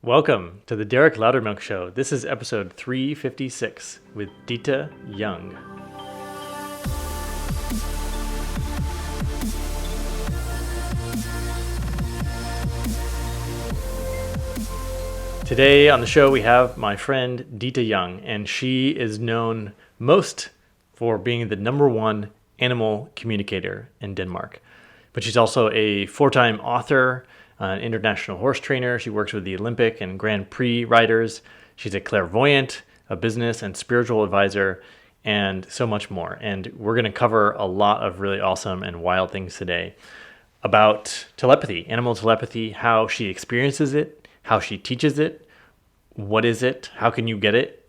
Welcome to the Derek Loudermilk Show. This is episode 356 with Ditte Young. Today on the show we have my friend Ditte Young, and she is known most for being the #1 animal communicator in Denmark. But she's also a 4-time author, an international horse trainer. She works with the Olympic and Grand Prix riders. She's a clairvoyant, a business and spiritual advisor, and so much more. And we're going to cover a lot of really awesome and wild things today about telepathy, animal telepathy, how she experiences it, how she teaches it, what is it, how can you get it.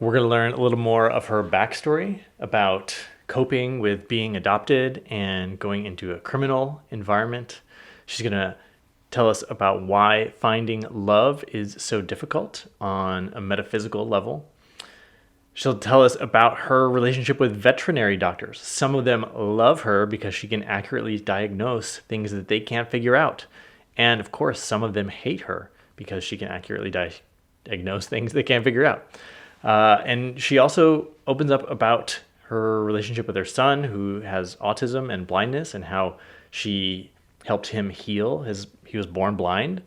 We're going to learn a little more of her backstory about coping with being adopted and going into a criminal environment. She's going to tell us about why finding love is so difficult on a metaphysical level. She'll tell us about her relationship with veterinary doctors. Some of them love her because she can accurately diagnose things that they can't figure out. And of course, some of them hate her because she can accurately diagnose things they can't figure out. And she also opens up about her relationship with her son, who has autism and blindness, and how she helped him heal. He was born blind,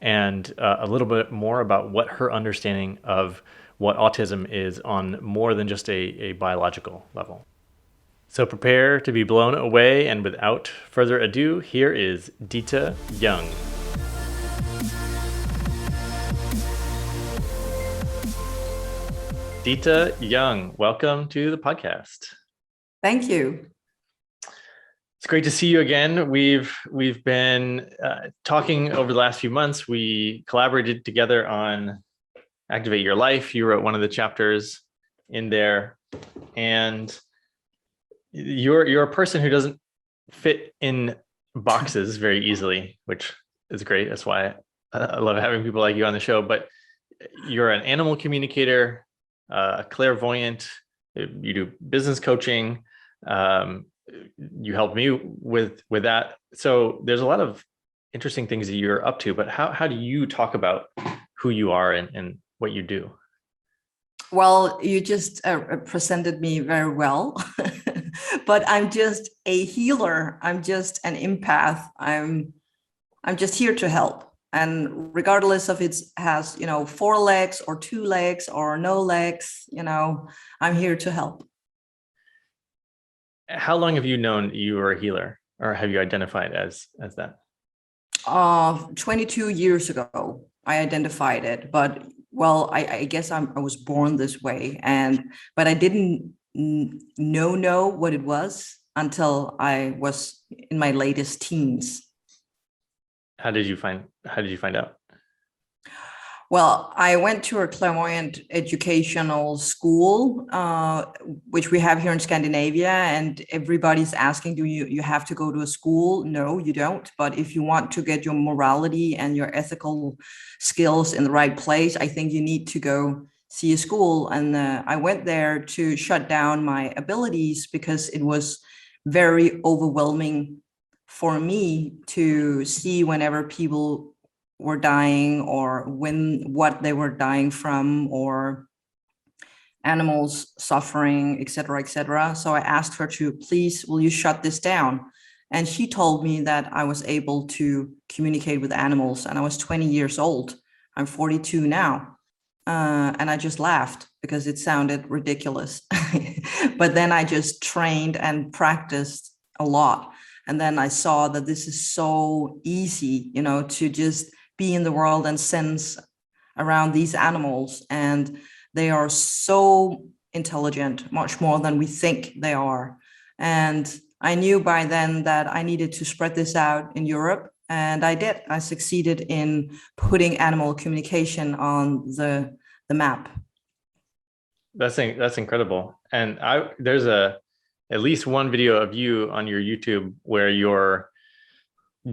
and a little bit more about what her understanding of what autism is on more than just a biological level. So prepare to be blown away, and without further ado, here is Ditte Young. Ditte Young, welcome to the podcast. Thank you. It's great to see you again. We've been talking over the last few months. We collaborated together on Activate Your Life. You wrote one of the chapters in there, and you're a person who doesn't fit in boxes very easily, which is great. That's why I love having people like you on the show. But you're an animal communicator, a clairvoyant. You do business coaching. You helped me with that. So there's a lot of interesting things that you're up to, but how do you talk about who you are and what you do? Well, you just presented me very well, but I'm just a healer. I'm just an empath. I'm just here to help. And regardless of it has, 4 legs or 2 legs or no legs, I'm here to help. How long have you known you were a healer, or have you identified as that? 22 years ago, I identified it, but I guess I was born this way, but I didn't know what it was until I was in my latest teens. How did you find out? Well, I went to a clairvoyant educational school, which we have here in Scandinavia, and everybody's asking, do you have to go to a school? No, you don't. But if you want to get your morality and your ethical skills in the right place, I think you need to go see a school. And I went there to shut down my abilities because it was very overwhelming for me to see whenever people were dying, or what they were dying from, or animals suffering, etc., etc. So I asked her to, please, will you shut this down? And she told me that I was able to communicate with animals, and I was 20 years old. I'm 42 now. And I just laughed because it sounded ridiculous. But then I just trained and practiced a lot. And then I saw that this is so easy, to just be in the world and sense around these animals. And they are so intelligent, much more than we think they are. And I knew by then that I needed to spread this out in Europe. And I did. I succeeded in putting animal communication on the map. That's incredible. And there's at least one video of you on your YouTube where you're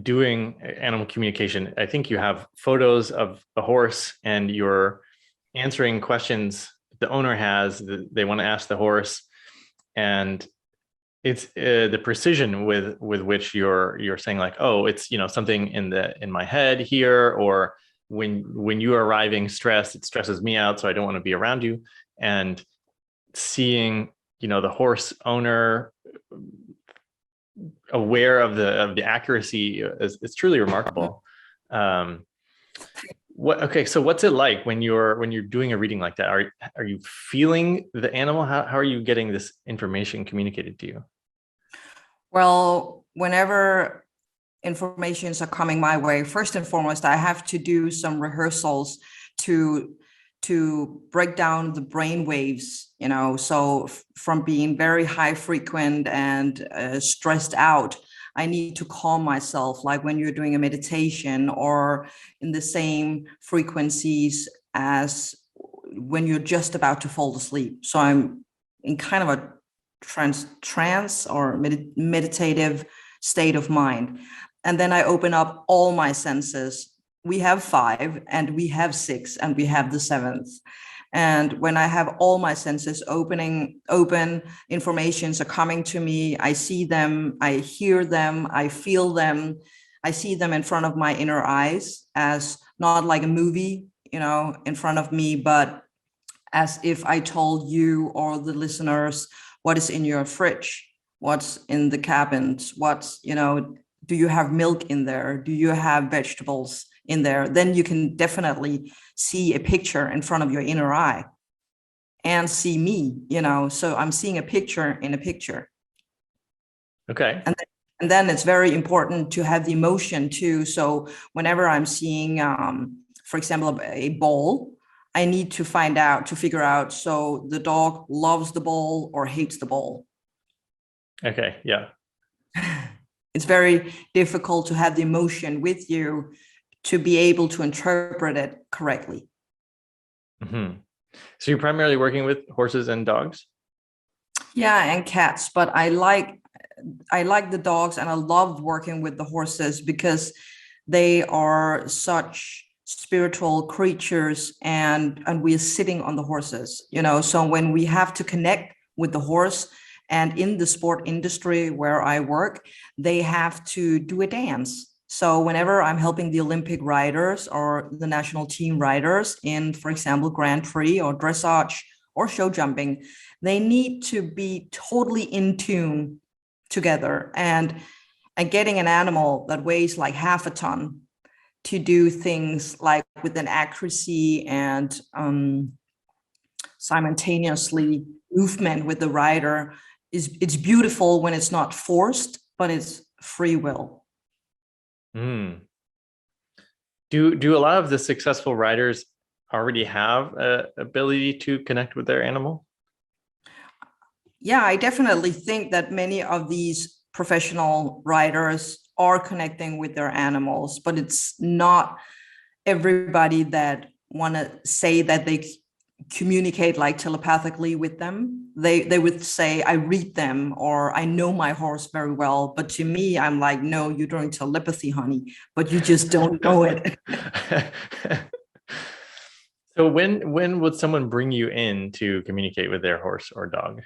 doing animal communication. I think you have photos of a horse and you're answering questions the owner has that they want to ask the horse, and it's the precision with which you're saying, like, oh, it's something in my head here, or when you are arriving stressed, it stresses me out, so I don't want to be around you. And seeing, the horse owner aware of the accuracy is truly remarkable. So what's it like when you're doing a reading like that? Are you feeling the animal? How are you getting this information communicated to you? Well, whenever informations are coming my way, first and foremost, I have to do some rehearsals to break down the brain waves, so from being very high frequent and stressed out, I need to calm myself, like when you're doing a meditation or in the same frequencies as when you're just about to fall asleep. So I'm in kind of a trance or meditative state of mind. And then I open up all my senses. We have 5 and we have 6 and we have the 7th. And when I have all my senses open, informations are coming to me. I see them, I hear them, I feel them. I see them in front of my inner eyes, as not like a movie, in front of me, but as if I told you or the listeners what is in your fridge, what's in the cabins, do you have milk in there? Do you have vegetables in there? Then you can definitely see a picture in front of your inner eye and see me, so I'm seeing a picture in a picture. Okay. And then it's very important to have the emotion too. So whenever I'm seeing, for example, a ball, I need to figure out, so the dog loves the ball or hates the ball. Okay, yeah. It's very difficult to have the emotion with you to be able to interpret it correctly. Mm-hmm. So you're primarily working with horses and dogs? Yeah, and cats, but I like the dogs, and I love working with the horses because they are such spiritual creatures, and we're sitting on the horses, so when we have to connect with the horse, and in the sport industry where I work, they have to do a dance. So whenever I'm helping the Olympic riders or the national team riders in, for example, Grand Prix or dressage or show jumping, they need to be totally in tune together, and getting an animal that weighs like half a ton to do things like with an accuracy and simultaneously movement with the rider it's beautiful when it's not forced, but it's free will. Mm. Do a lot of the successful riders already have a ability to connect with their animal? Yeah, I definitely think that many of these professional riders are connecting with their animals, but it's not everybody that want to say that they communicate like telepathically with them. They would say, I read them, or I know my horse very well. But to me, I'm like, no, you're doing telepathy, honey, but you just don't know it. So when would someone bring you in to communicate with their horse or dog?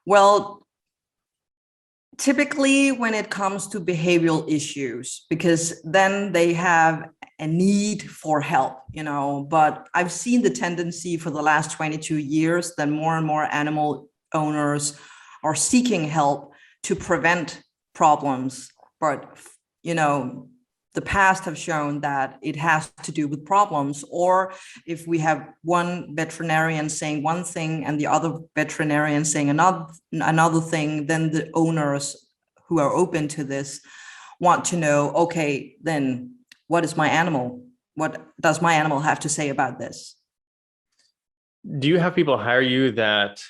Well, typically when it comes to behavioral issues, because then they have a need for help, but I've seen the tendency for the last 22 years that more and more animal owners are seeking help to prevent problems. But, the past have shown that it has to do with problems, or if we have one veterinarian saying one thing and the other veterinarian saying another thing, then the owners who are open to this want to know, okay, then what does my animal have to say about this? Do you have people hire you that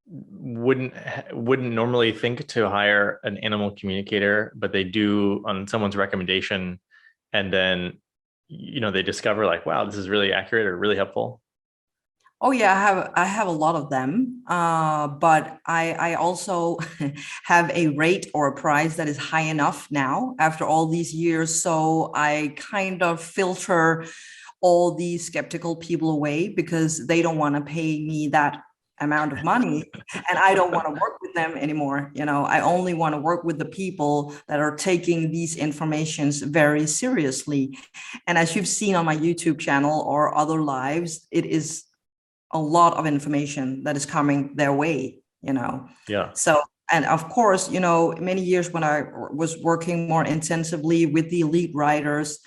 wouldn't normally think to hire an animal communicator, but they do on someone's recommendation, and then they discover like, wow, this is really accurate or really helpful? Oh yeah, I have a lot of them, but I also have a rate or a price that is high enough now after all these years. So I kind of filter all these skeptical people away because they don't want to pay me that amount of money, and I don't want to work with them anymore. I only want to work with the people that are taking these informations very seriously. And as you've seen on my YouTube channel or other lives, it is a lot of information that is coming their way. Yeah. So, and of course, many years when I was working more intensively with the elite writers,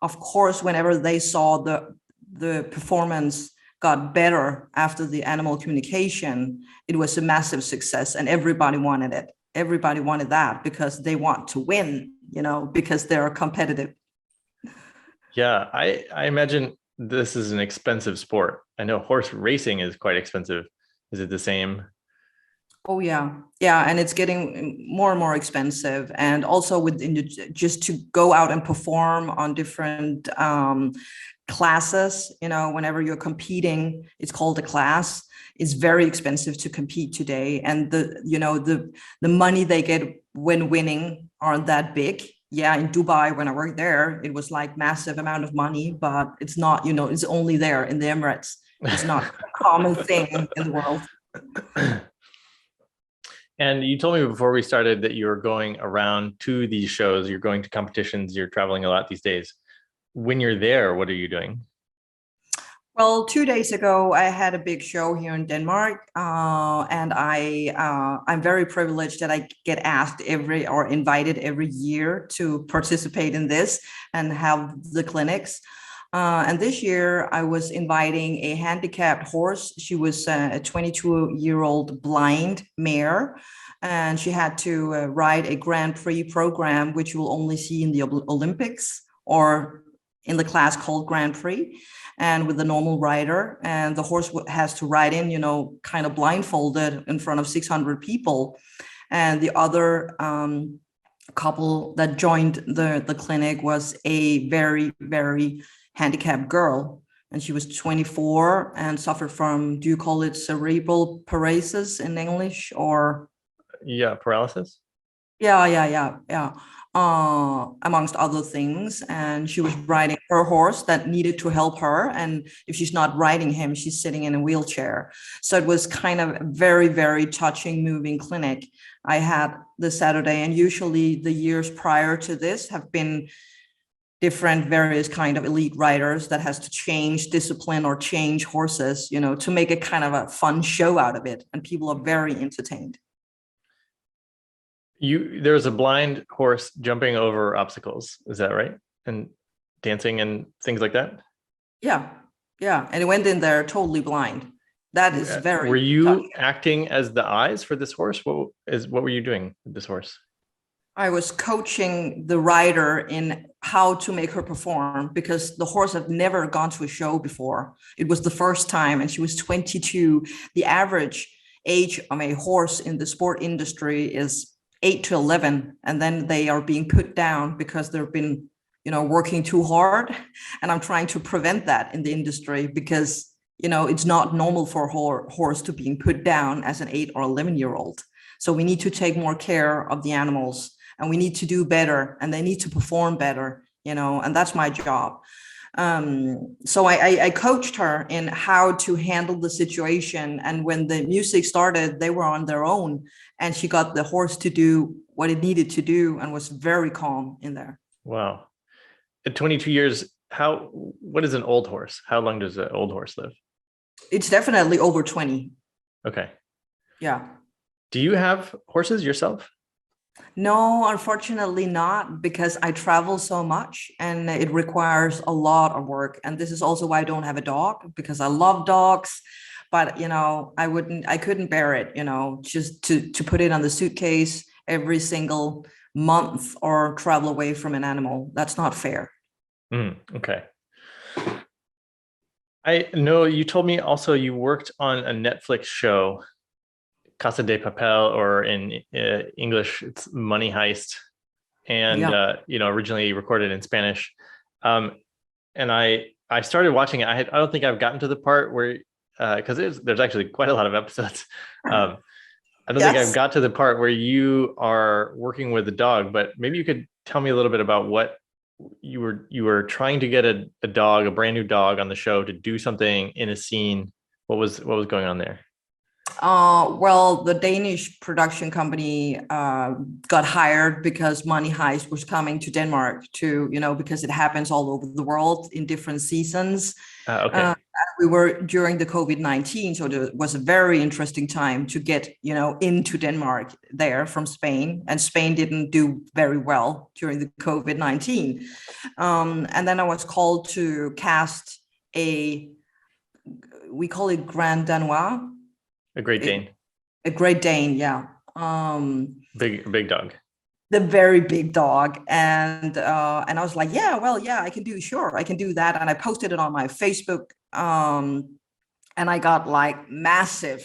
of course, whenever they saw the performance got better after the animal communication, it was a massive success, and everybody wanted it. Everybody wanted that because they want to win, because they're competitive. Yeah, I imagine this is an expensive sport. I know horse racing is quite expensive. Is it the same? Oh yeah, and it's getting more and more expensive, and also just to go out and perform on different classes. Whenever you're competing, it's called a class. It's very expensive to compete today, and the money they get when winning aren't that big. Yeah, in Dubai when I worked there, it was like massive amount of money, but it's not. It's only there in the Emirates. It's not a common thing in the world. And you told me before we started that you're going around to these shows, you're going to competitions, you're traveling a lot these days. When you're there, what are you doing? Well, 2 days ago, I had a big show here in Denmark, and I'm very privileged that I get asked or invited every year to participate in this and have the clinics. And this year, I was inviting a handicapped horse. She was a 22-year-old blind mare, and she had to ride a Grand Prix program, which you will only see in the Olympics or in the class called Grand Prix, and with the normal rider. And the horse has to ride in, kind of blindfolded in front of 600 people. And the other couple that joined the clinic was a very, very handicapped girl. And she was 24 and suffered from, do you call it cerebral paralysis in English, or? Yeah, paralysis. Yeah. Amongst other things. And she was riding her horse that needed to help her. And if she's not riding him, she's sitting in a wheelchair. So it was kind of a very, very touching, moving clinic I had this Saturday. And usually the years prior to this have been different, various kind of elite riders that has to change discipline or change horses, to make a kind of a fun show out of it. And people are very entertained. There's a blind horse jumping over obstacles. Is that right? And dancing and things like that? Yeah. And it went in there totally blind. That is very. Were you acting as the eyes for this horse? What were you doing with this horse? I was coaching the rider in how to make her perform, because the horse had never gone to a show before. It was the first time, and she was 22. The average age of a horse in the sport industry is 8 to 11, and then they are being put down because they've been, working too hard. And I'm trying to prevent that in the industry, because, it's not normal for a horse to being put down as an 8 or 11-year-old. So we need to take more care of the animals, and we need to do better, and they need to perform better, and that's my job. So I coached her in how to handle the situation. And when the music started, they were on their own, and she got the horse to do what it needed to do and was very calm in there. Wow. At 22 years, what is an old horse? How long does an old horse live? It's definitely over 20. Okay. Yeah. Do you have horses yourself? No, unfortunately not, because I travel so much and it requires a lot of work. And this is also why I don't have a dog, because I love dogs. But, I couldn't bear it, just to put it on the suitcase every single month or travel away from an animal. That's not fair. Okay. I know you told me also you worked on a Netflix show, Casa de Papel, or in English, it's Money Heist, and originally recorded in Spanish. And I started watching it. I don't think I've gotten to the part where, because there's actually quite a lot of episodes. I don't think I've got to the part where you are working with a dog, but maybe you could tell me a little bit about what you were trying to get a brand new dog on the show to do something in a scene. What was going on there? Well, the Danish production company got hired because Money Heist was coming to Denmark because it happens all over the world in different seasons. Okay. We were during the COVID-19, so it was a very interesting time to get, into Denmark there from Spain, and Spain didn't do very well during the COVID-19. And then I was called to cast we call it Grand Danois. A Great Dane. A Great Dane, yeah. Big dog. The very big dog, and I was like, yeah, I can do that, and I posted it on my Facebook, and I got like massive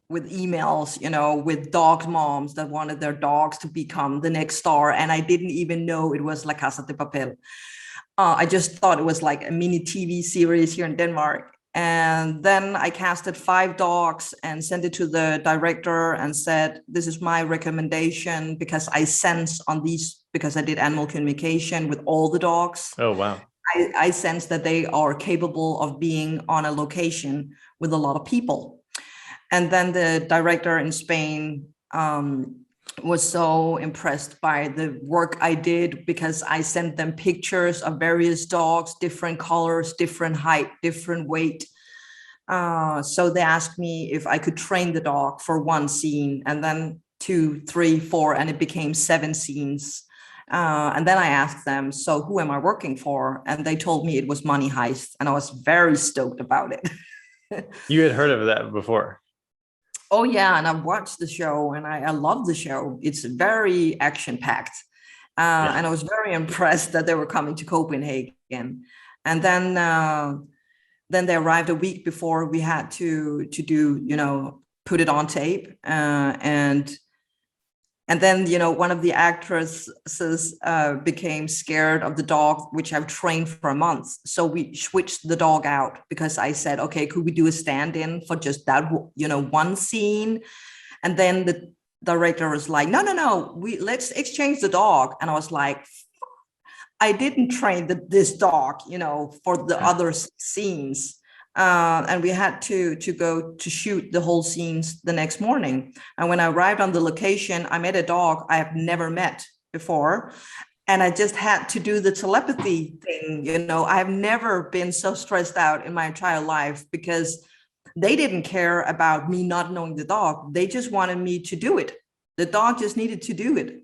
with emails, with dog moms that wanted their dogs to become the next star, and I didn't even know it was La Casa de Papel. I just thought it was like a mini TV series here in Denmark. And then I casted 5 dogs and sent it to the director and said, this is my recommendation, because I sense on these, because I did animal communication with all the dogs. Oh, wow. I sense that they are capable of being on a location with a lot of people. And then the director in Spain was so impressed by the work I did, because I sent them pictures of various dogs, different colors, different height, different weight. So they asked me if I could train the dog for one scene, and then 2, 3, 4, and it became 7 scenes. And then I asked them, so who am I working for? And they told me it was Money Heist, and I was very stoked about it. You had heard of that before? Oh yeah, and I've watched the show, and I love the show. It's very action-packed. And I was very impressed that they were coming to Copenhagen. And then they arrived a week before we had to do, put it on tape. And then, one of the actresses became scared of the dog, which I've trained for a month. So we switched the dog out, because I said, okay, could we do a stand-in for just that, one scene? And then the director was like, no, let's exchange the dog. And I was like, I didn't train this dog, for the other scenes. And we had to go to shoot the whole scenes the next morning. And when I arrived on the location, I met a dog I have never met before. And I just had to do the telepathy thing. I have never been so stressed out in my entire life, because they didn't care about me not knowing the dog. They just wanted me to do it. The dog just needed to do it.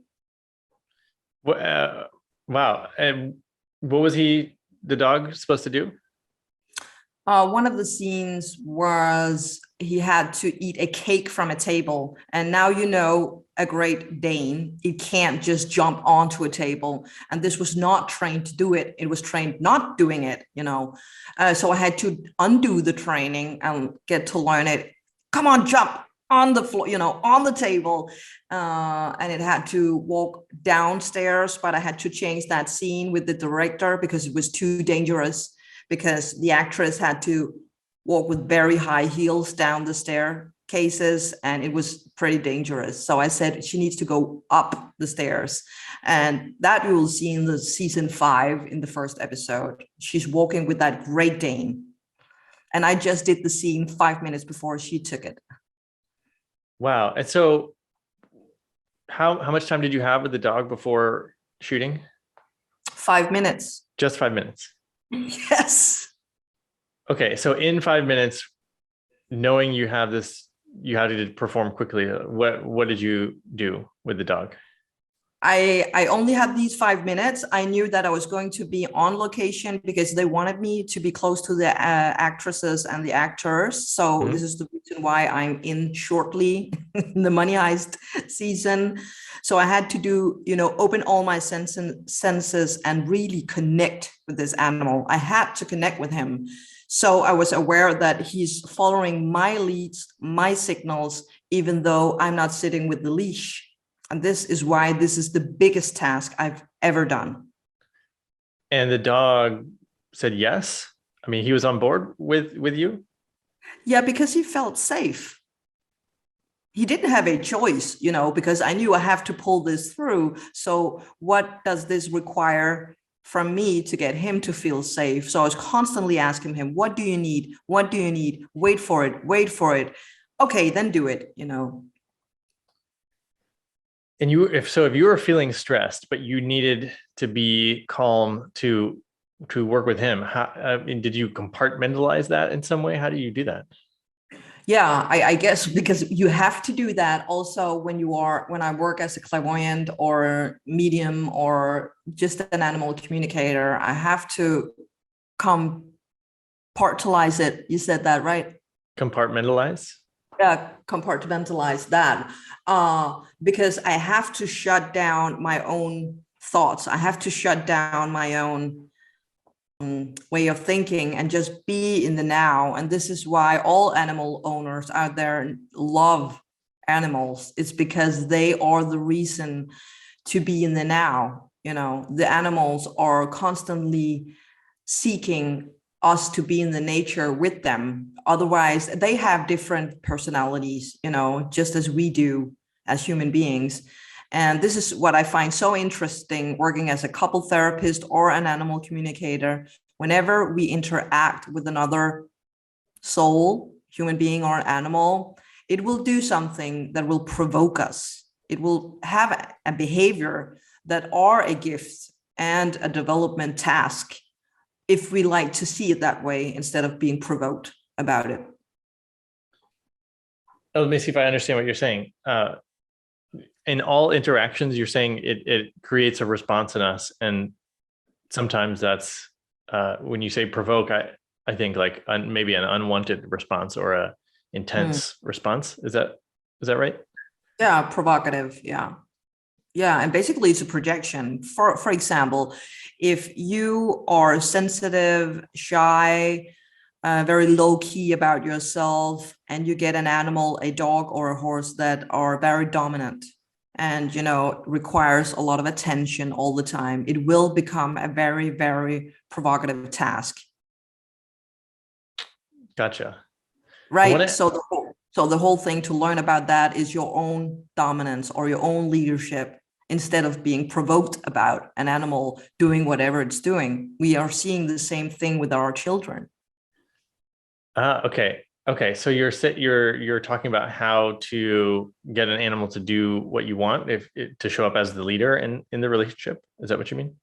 Wow. And what was the dog supposed to do? One of the scenes was he had to eat a cake from a table. And now, a Great Dane, it can't just jump onto a table. And this was not trained to do it. It was trained not doing it, So I had to undo the training and get to learn it. Come on, jump on the floor, on the table. And it had to walk downstairs, but I had to change that scene with the director because it was too dangerous, because the actress had to walk with very high heels down the staircases, and it was pretty dangerous. So I said she needs to go up the stairs. And that you will see in the season 5 in the first episode. She's walking with that Great Dane. And I just did the scene 5 minutes before she took it. Wow. And so how much time did you have with the dog before shooting? 5 minutes. Just 5 minutes? Yes. Okay. So in 5 minutes, knowing you have to perform quickly, what did you do with the dog? I only had these 5 minutes. I knew that I was going to be on location because they wanted me to be close to the actresses and the actors. So This is the reason why I'm in shortly in the Money Heist season. So I had to do, open all my senses and really connect with this animal. I had to connect with him. So I was aware that he's following my leads, my signals, even though I'm not sitting with the leash. And this is why this is the biggest task I've ever done. And the dog said yes? I mean, he was on board with you? Yeah, because he felt safe. He didn't have a choice, because I knew I have to pull this through. So what does this require from me to get him to feel safe? So I was constantly asking him, what do you need? What do you need? Wait for it. Wait for it. okay, then do it, you know. And if you were feeling stressed, but you needed to be calm to work with him, how, I mean, did you compartmentalize that in some way? How do you do that? Yeah, I guess because you have to do that also when I work as a clairvoyant or medium or just an animal communicator, I have to compartmentalize it. You said that, right? Compartmentalize? Yeah, compartmentalize that. Because I have to shut down my own thoughts. I have to shut down my own way of thinking and just be in the now. And this is why all animal owners out there love animals. It's because they are the reason to be in the now. You know, the animals are constantly seeking us to be in the nature with them. Otherwise, they have different personalities, you know, just as we do as human beings. And this is what I find so interesting working as a couple therapist or an animal communicator. Whenever we interact with another soul, human being, or animal, it will do something that will provoke us. It will have a behavior that are a gift and a development task if we like to see it that way instead of being provoked about it. Oh, let me see if I understand what you're saying. In all interactions, you're saying it creates a response in us, and sometimes that's when you say provoke. I think like maybe an unwanted response or a intense response. Is that right? Yeah, provocative. Yeah. Yeah, and basically it's a projection. For example, if you are sensitive, shy, very low key about yourself, and you get an animal, a dog or a horse that are very dominant and requires a lot of attention all the time, it will become a very, very provocative task. Gotcha. I want Right. to. So the whole thing to learn about that is your own dominance or your own leadership instead of being provoked about an animal doing whatever it's doing. We are seeing the same thing with our children. Okay. Okay. So you're talking about how to get an animal to do what you want, to show up as the leader in the relationship. Is that what you mean?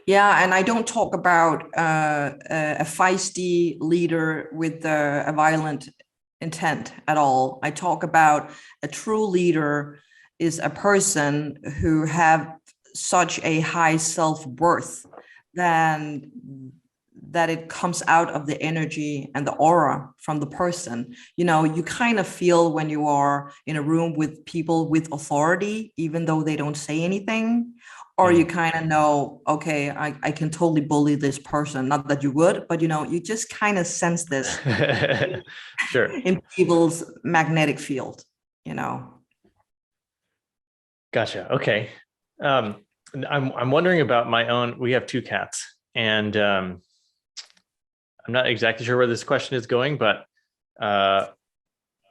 Yeah, and I don't talk about a feisty leader with a violent intent at all. I talk about a true leader is a person who have such a high self-worth than that it comes out of the energy and the aura from the person. You kind of feel when you are in a room with people with authority, even though they don't say anything, or you kind of know, okay, I can totally bully this person. Not that you would, but you just kind of sense this Sure. in people's magnetic field, you know. Gotcha. Okay. Um, I'm wondering about my own. We have two cats, and I'm not exactly sure where this question is going, but uh,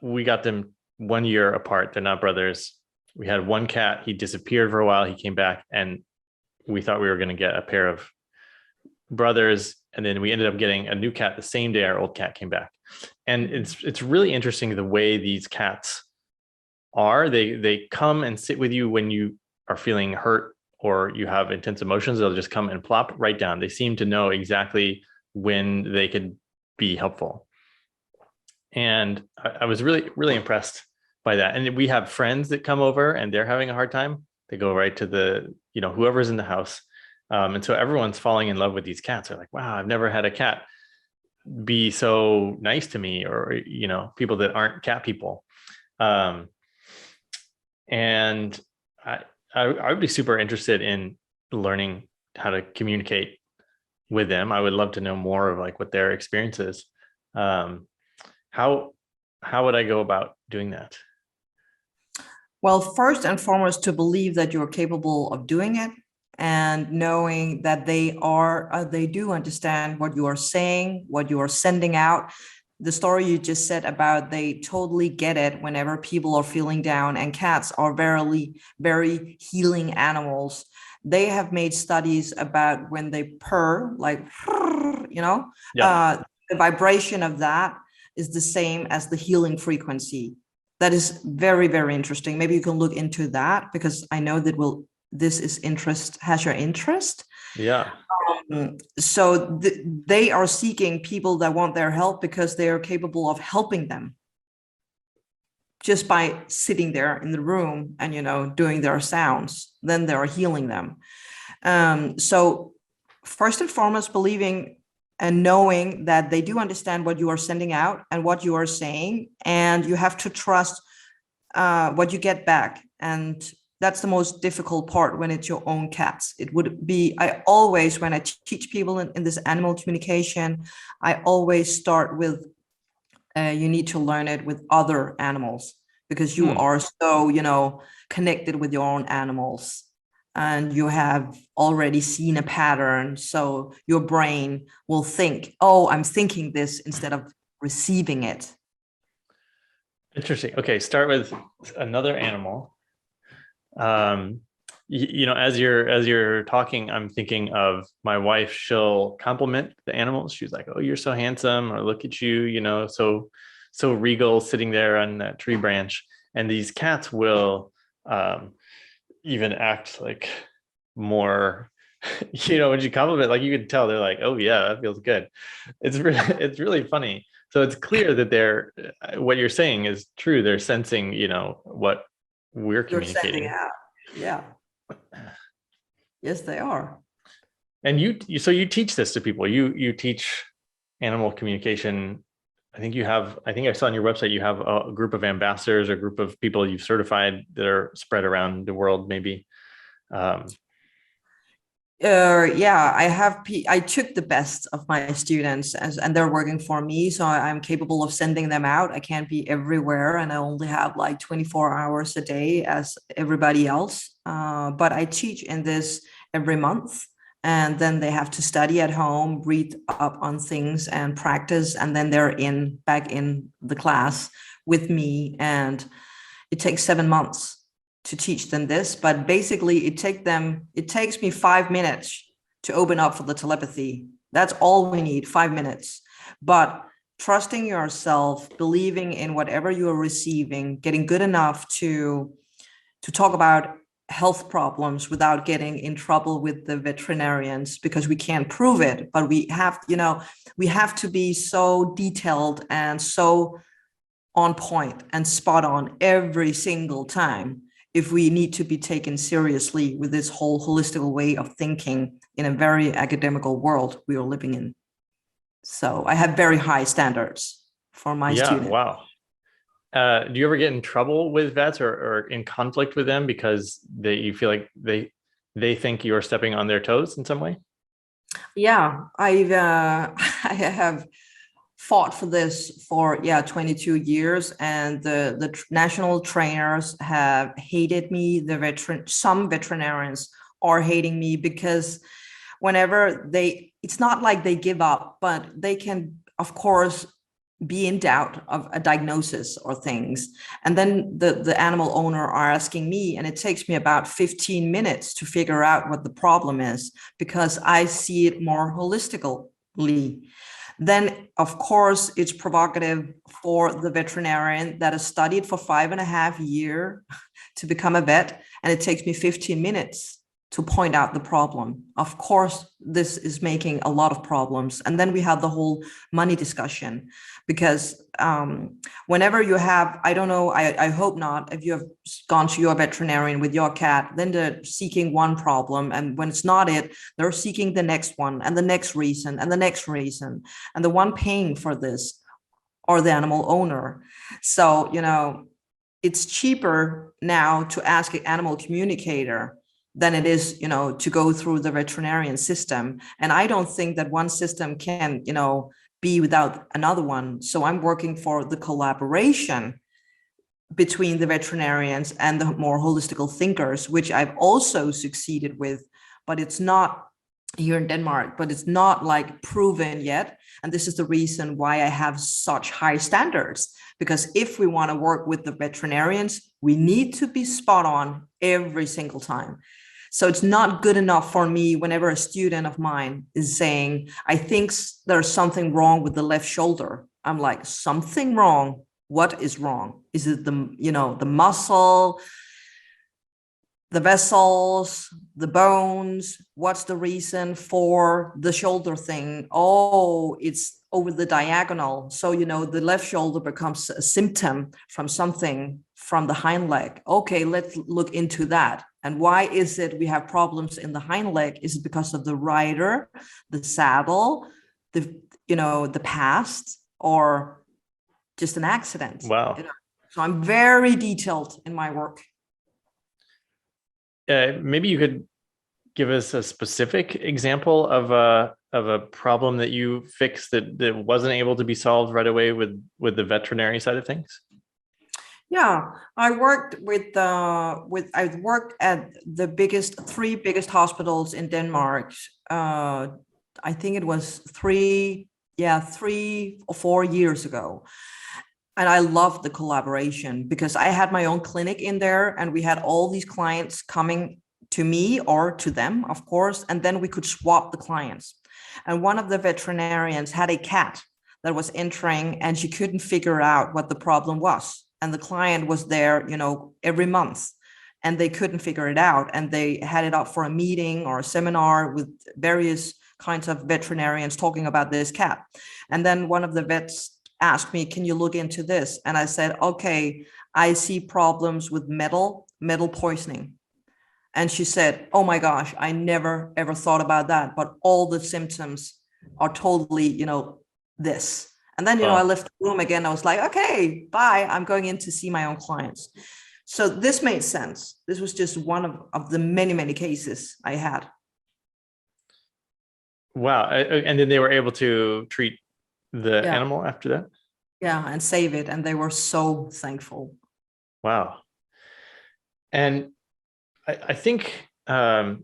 we got them 1 year apart. They're not brothers. We had one cat. He disappeared for a while. He came back, and we thought we were going to get a pair of brothers, and then we ended up getting a new cat the same day our old cat came back. And it's really interesting the way these cats are. They come and sit with you when you are feeling hurt or you have intense emotions. They'll just come and plop right down. They seem to know exactly when they could be helpful. And I was really, really impressed by that. And we have friends that come over and they're having a hard time. They go right to whoever's in the house. And so everyone's falling in love with these cats. They're like, wow, I've never had a cat be so nice to me, or, people that aren't cat people. And I would be super interested in learning how to communicate with them. I would love to know more of like what their experience is. How would I go about doing that? Well, first and foremost, to believe that you're capable of doing it and knowing that they do understand what you are saying, what you are sending out. The story you just said about they totally get it whenever people are feeling down, and cats are very, very healing animals. They have made studies about when they purr, like, Yeah. the vibration of that is the same as the healing frequency. That is very, very interesting. Maybe you can look into that, because I know that has your interest. Yeah. So they are seeking people that want their help because they are capable of helping them just by sitting there in the room and, doing their sounds. Then they're healing them. So first and foremost, believing and knowing that they do understand what you are sending out and what you are saying, and you have to trust what you get back. And that's the most difficult part when it's your own cats. It would be, I always, when I teach people in this animal communication, I always start with, you need to learn it with other animals, because you are so, connected with your own animals, and you have already seen a pattern. So your brain will think, oh, I'm thinking this, instead of receiving it. Interesting. Okay, start with another animal. As you're talking, I'm thinking of my wife. She'll compliment the animals. She's like, "Oh, you're so handsome," or "Look at you, so regal, sitting there on that tree branch." And these cats will even act like more, when you compliment, like you can tell they're like, "Oh yeah, that feels good." It's really funny. So it's clear that what you're saying is true. They're sensing, what we're communicating. You're sending out. Yeah. Yes, they are. And so you teach this to people. You teach animal communication. I think I saw on your website you have a group of ambassadors, or a group of people you've certified that are spread around the world, maybe. Yeah, I took the best of my students, and they're working for me. So I'm capable of sending them out. I can't be everywhere, and I only have like 24 hours a day as everybody else. But I teach in this every month, and then they have to study at home, read up on things and practice. And then they're back in the class with me. And it takes 7 months to teach them this, but basically it takes me 5 minutes to open up for the telepathy. That's all we need, 5 minutes. But trusting yourself, believing in whatever you are receiving, getting good enough to talk about health problems without getting in trouble with the veterinarians, because we can't prove it, but we have to be so detailed and so on point and spot on every single time, if we need to be taken seriously with this whole holistic way of thinking in a very academical world we are living in. So I have very high standards for my students. Wow. Do you ever get in trouble with vets, or in conflict with them because you feel like they think you're stepping on their toes in some way? Yeah, I have fought for this for 22 years, and the national trainers have hated me. Some veterinarians are hating me, because whenever it's not like they give up, but they can, of course, be in doubt of a diagnosis or things. And then the animal owner are asking me, and it takes me about 15 minutes to figure out what the problem is, because I see it more holistically. Then, of course, it's provocative for the veterinarian that has studied for 5.5 years to become a vet, and it takes me 15 minutes to point out the problem. Of course, this is making a lot of problems. And then we have the whole money discussion, because whenever you have, I don't know, I hope not, if you have gone to your veterinarian with your cat, then they're seeking one problem. And when it's not it, they're seeking the next one and the next reason and the next reason. And the one paying for this are the animal owner. So, it's cheaper now to ask an animal communicator than it is, to go through the veterinarian system. And I don't think that one system can, be without another one. So I'm working for the collaboration between the veterinarians and the more holistical thinkers, which I've also succeeded with, but it's not here in Denmark, but it's not like proven yet. And this is the reason why I have such high standards, because if we want to work with the veterinarians, we need to be spot on every single time. So it's not good enough for me whenever a student of mine is saying, I think there's something wrong with the left shoulder. I'm like, something wrong. What is wrong? Is it the muscle, the vessels, the bones? What's the reason for the shoulder thing? Oh, it's over the diagonal. So, the left shoulder becomes a symptom from something from the hind leg. Okay, let's look into that. And why is it we have problems in the hind leg? Is it because of the rider, the saddle, the past, or just an accident? Wow. So I'm very detailed in my work. Maybe you could give us a specific example of a problem that you fixed that wasn't able to be solved right away with the veterinary side of things? Yeah, I worked I worked at the three biggest hospitals in Denmark. I think it was 3 or 4 years ago. And I loved the collaboration because I had my own clinic in there, and we had all these clients coming to me or to them, of course, and then we could swap the clients. And one of the veterinarians had a cat that was entering, and she couldn't figure out what the problem was. And the client was there, every month, and they couldn't figure it out. And they had it up for a meeting or a seminar with various kinds of veterinarians talking about this cat. And then one of the vets asked me, can you look into this? And I said, okay, I see problems with metal poisoning. And she said, oh my gosh, I never ever thought about that, but all the symptoms are totally, this. And then, I left the room again. I was like, okay, bye. I'm going in to see my own clients. So this made sense. This was just one of the many, many cases I had. Wow. And then they were able to treat the animal after that? Yeah, and save it. And they were so thankful. Wow. And I think, our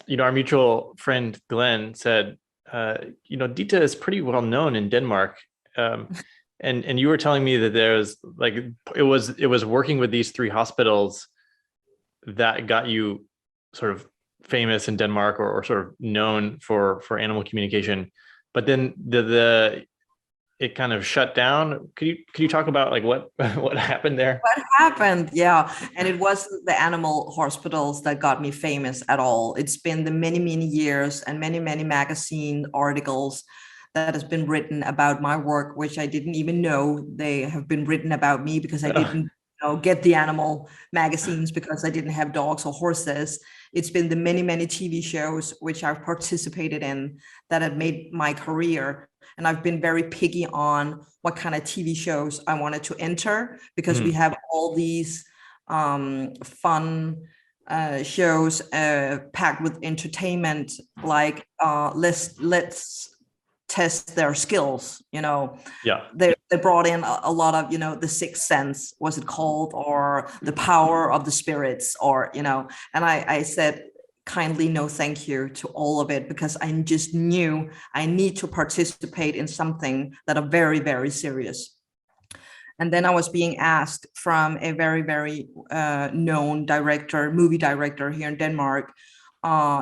mutual friend, Glenn, said, Ditte is pretty well known in Denmark. And you were telling me that there's it was working with these three hospitals that got you sort of famous in Denmark or sort of known for animal communication, but then it kind of shut down. Could you talk about what happened there? What happened? Yeah. And it wasn't the animal hospitals that got me famous at all. It's been the many, many years and many, many magazine articles that has been written about my work, which I didn't even know they have been written about me because I didn't get the animal magazines because I didn't have dogs or horses. It's been the many, many TV shows which I've participated in that have made my career. And I've been very picky on what kind of TV shows I wanted to enter because we have all these fun shows packed with entertainment, like let's test their skills. They brought in a lot of the Sixth Sense, was it called, or the power of the spirits, or and I said kindly no thank you to all of it because I just knew I need to participate in something that are very, very serious. And then I was being asked from a very, very known movie director here in Denmark,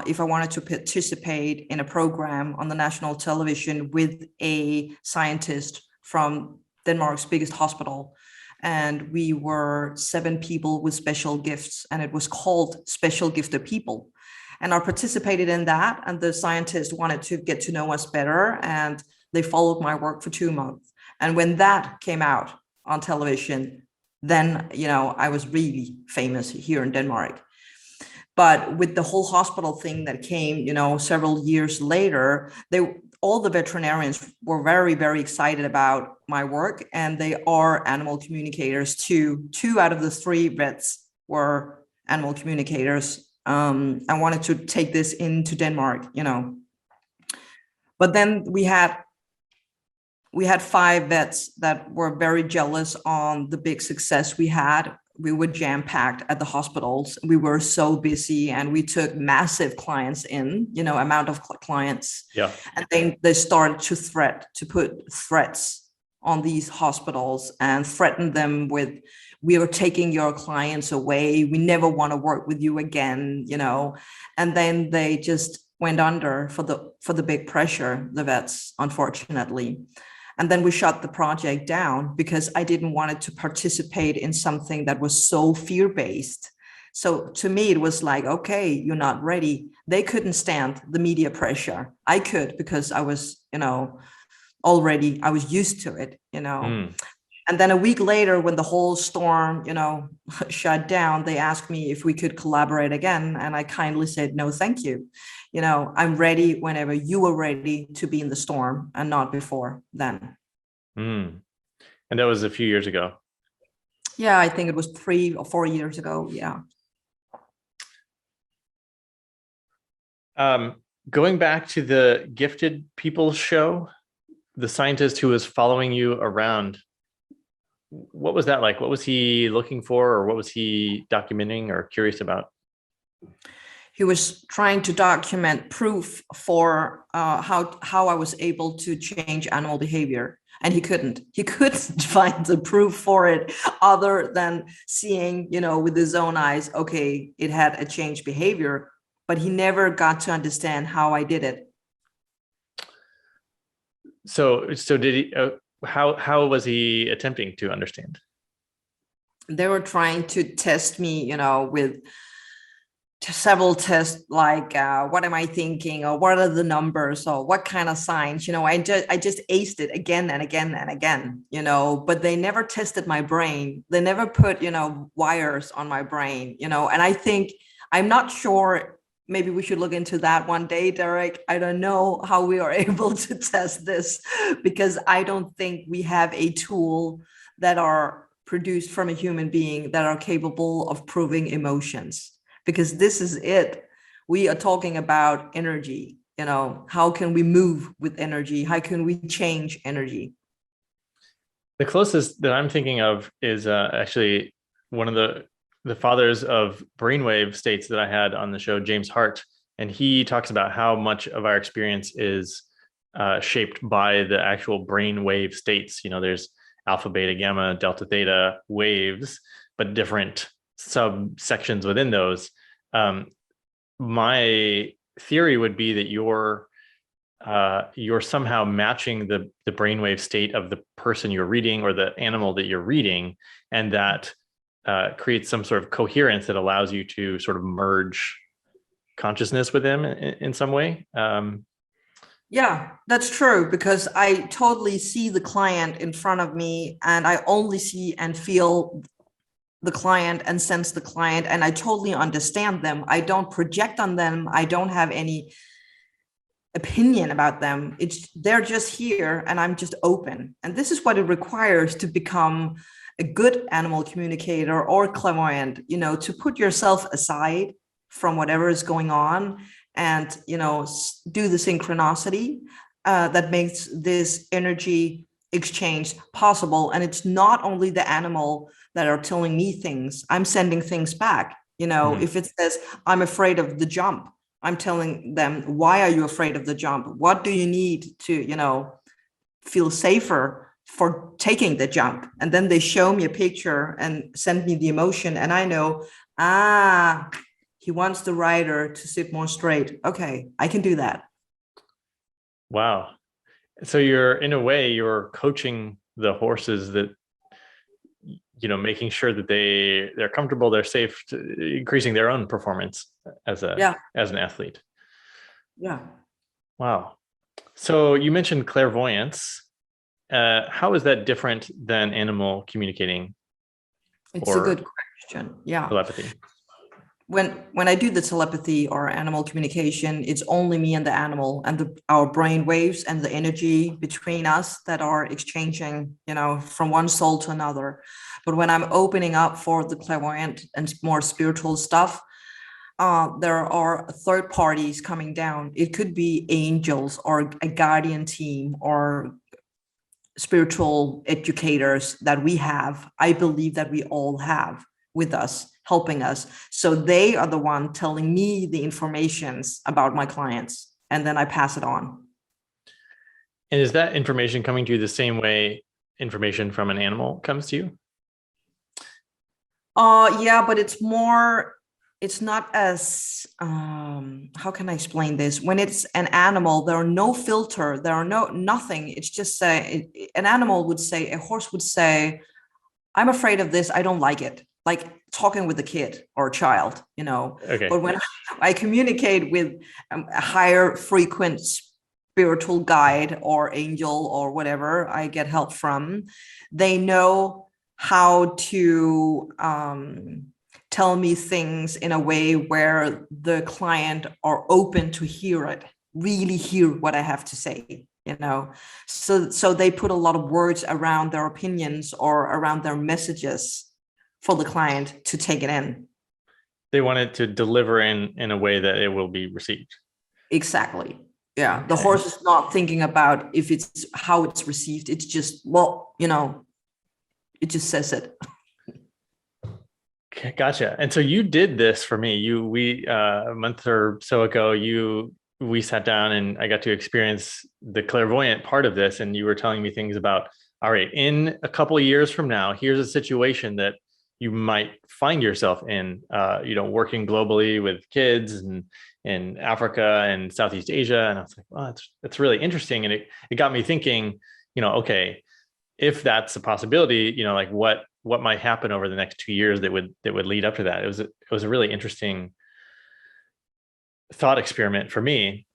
if I wanted to participate in a program on the national television with a scientist from Denmark's biggest hospital. And we were 7 people with special gifts, and it was called Special Gifted People. And I participated in that, and the scientists wanted to get to know us better, and they followed my work for 2 months. And when that came out on television, then, I was really famous here in Denmark. But with the whole hospital thing that came, several years later, all the veterinarians were very, very excited about my work, and they are animal communicators too. 2 out of the 3 vets were animal communicators. I wanted to take this into Denmark, But then we had 5 vets that were very jealous on the big success we had. We were jam-packed at the hospitals. We were so busy, and we took massive clients in, amount of clients. Yeah. And then they started to put threats on these hospitals and threaten them with, we are taking your clients away. We never want to work with you again, And then they just went under for the big pressure, the vets, unfortunately. And then we shut the project down because I didn't want it to participate in something that was so fear-based. So to me, it was like, okay, you're not ready. They couldn't stand the media pressure. I could, because I was, already, I was used to it. And then a week later, when the whole storm, shut down, they asked me if we could collaborate again. And I kindly said, no, thank you. I'm ready whenever you are ready to be in the storm, and not before then. And that was a few years ago. Yeah, I think it was 3 or 4 years ago. Yeah. Going back to the Gifted People show, the scientist who was following you around, what was that like? What was he looking for, or what was he documenting or curious about? He was trying to document proof for how I was able to change animal behavior. And he couldn't find the proof for it, other than seeing, with his own eyes, okay, it had a changed behavior, but he never got to understand how I did it. So did he, how was he attempting to understand? They were trying to test me, with several tests, like what am I thinking, or what are the numbers, or what kind of signs. I just aced it again and again and again, but they never tested my brain. They never put wires on my brain, and I think, I'm not sure, maybe we should look into that one day, Derek. I don't know how we are able to test this, because I don't think we have a tool that are produced from a human being that are capable of proving emotions, because this is it. We are talking about energy. How can we move with energy? How can we change energy? The closest that I'm thinking of is actually one of the fathers of brainwave states that I had on the show, James Hart, and he talks about how much of our experience is shaped by the actual brainwave states. There's alpha, beta, gamma, delta, theta waves, but different subsections within those. My theory would be that you're somehow matching the brainwave state of the person you're reading, or the animal that you're reading, and that creates some sort of coherence that allows you to sort of merge consciousness with them in some way. Yeah, that's true, because I totally see the client in front of me, and I only see and feel the client and sense the client, and I totally understand them. I don't project on them. I don't have any opinion about them. They're just here, and I'm just open. And this is what it requires to become a good animal communicator or clairvoyant, to put yourself aside from whatever is going on, and do the synchronicity that makes this energy exchange possible. And it's not only the animal that are telling me things. I'm sending things back. If it says, I'm afraid of the jump, I'm telling them, why are you afraid of the jump? What do you need to feel safer for taking the jump? And then they show me a picture and send me the emotion, and I know, he wants the rider to sit more straight. Okay, I can do that. Wow. So in a way, you're coaching the horses, that, making sure that they're comfortable, they're safe, increasing their own performance as an athlete. Yeah. Wow. So you mentioned clairvoyance. How is that different than animal communicating? It's a good question. Yeah. Telepathy. When I do the telepathy or animal communication, it's only me and the animal, and our brain waves and the energy between us that are exchanging, from one soul to another. But when I'm opening up for the clairvoyant and more spiritual stuff, there are third parties coming down. It could be angels or a guardian team or spiritual educators that we have. I believe that we all have with us, helping us. So they are the one telling me the informations about my clients, and then I pass it on. And is that information coming to you the same way information from an animal comes to you? Yeah, but it's it's not as how can I explain this? When it's an animal, there are no filter, there are nothing. It's just an animal would say, a horse would say, I'm afraid of this, I don't like it. Like talking with a kid or a child, you know. Okay. But when I communicate with a higher frequent spiritual guide or angel or whatever I get help from, they know how to tell me things in a way where the client are open to hear it, really hear what I have to say, you know. So they put a lot of words around their opinions or around their messages for the client to take it in. They want it to deliver in a way that it will be received. Exactly. Yeah. The Okay. horse is not thinking about if it's how it's received. It's just, well, you know, it just says it. Okay, gotcha. And so you did this for me. We a month or so ago, we sat down and I got to experience the clairvoyant part of this. And you were telling me things about, all right, in a couple of years from now, here's a situation that you might find yourself in, working globally with kids and in Africa and Southeast Asia. And I was like, well, that's really interesting. And it got me thinking, okay, if that's a possibility, like what might happen over the next 2 years that would lead up to that. It was a really interesting thought experiment for me.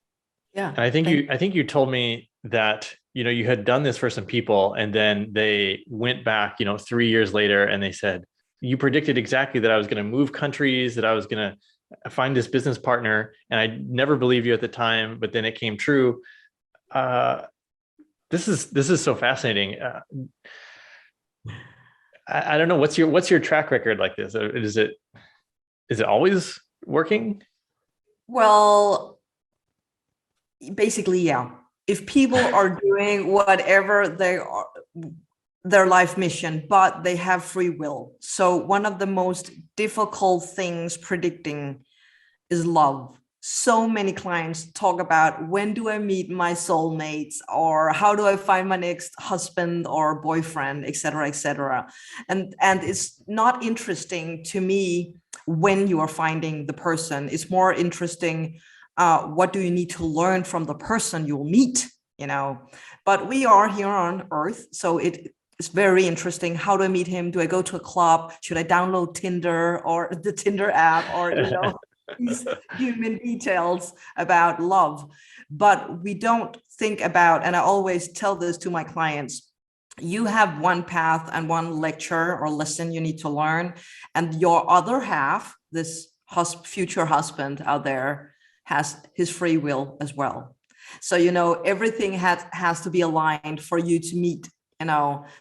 Yeah. And I think you told me that, you had done this for some people and then they went back, 3 years later and they said, you predicted exactly that I was going to move countries, that I was going to find this business partner. And I never believed you at the time, but then it came true. This is so fascinating. I don't know. What's your track record like this? Is it always working? Well, basically, yeah. If people are doing whatever they are, their life mission, but they have free will. So one of the most difficult things predicting is love. So many clients talk about, when do I meet my soulmates, or how do I find my next husband or boyfriend, et cetera, et cetera. And it's not interesting to me when you are finding the person. It's more interesting, what do you need to learn from the person you'll meet, But we are here on Earth, so it's very interesting. How do I meet him? Do I go to a club? Should I download Tinder or the Tinder app, or these human details about love? But we don't think about, and I always tell this to my clients, you have one path and one lecture or lesson you need to learn, and your other half, this future husband out there, has his free will as well. So everything has to be aligned for you to meet.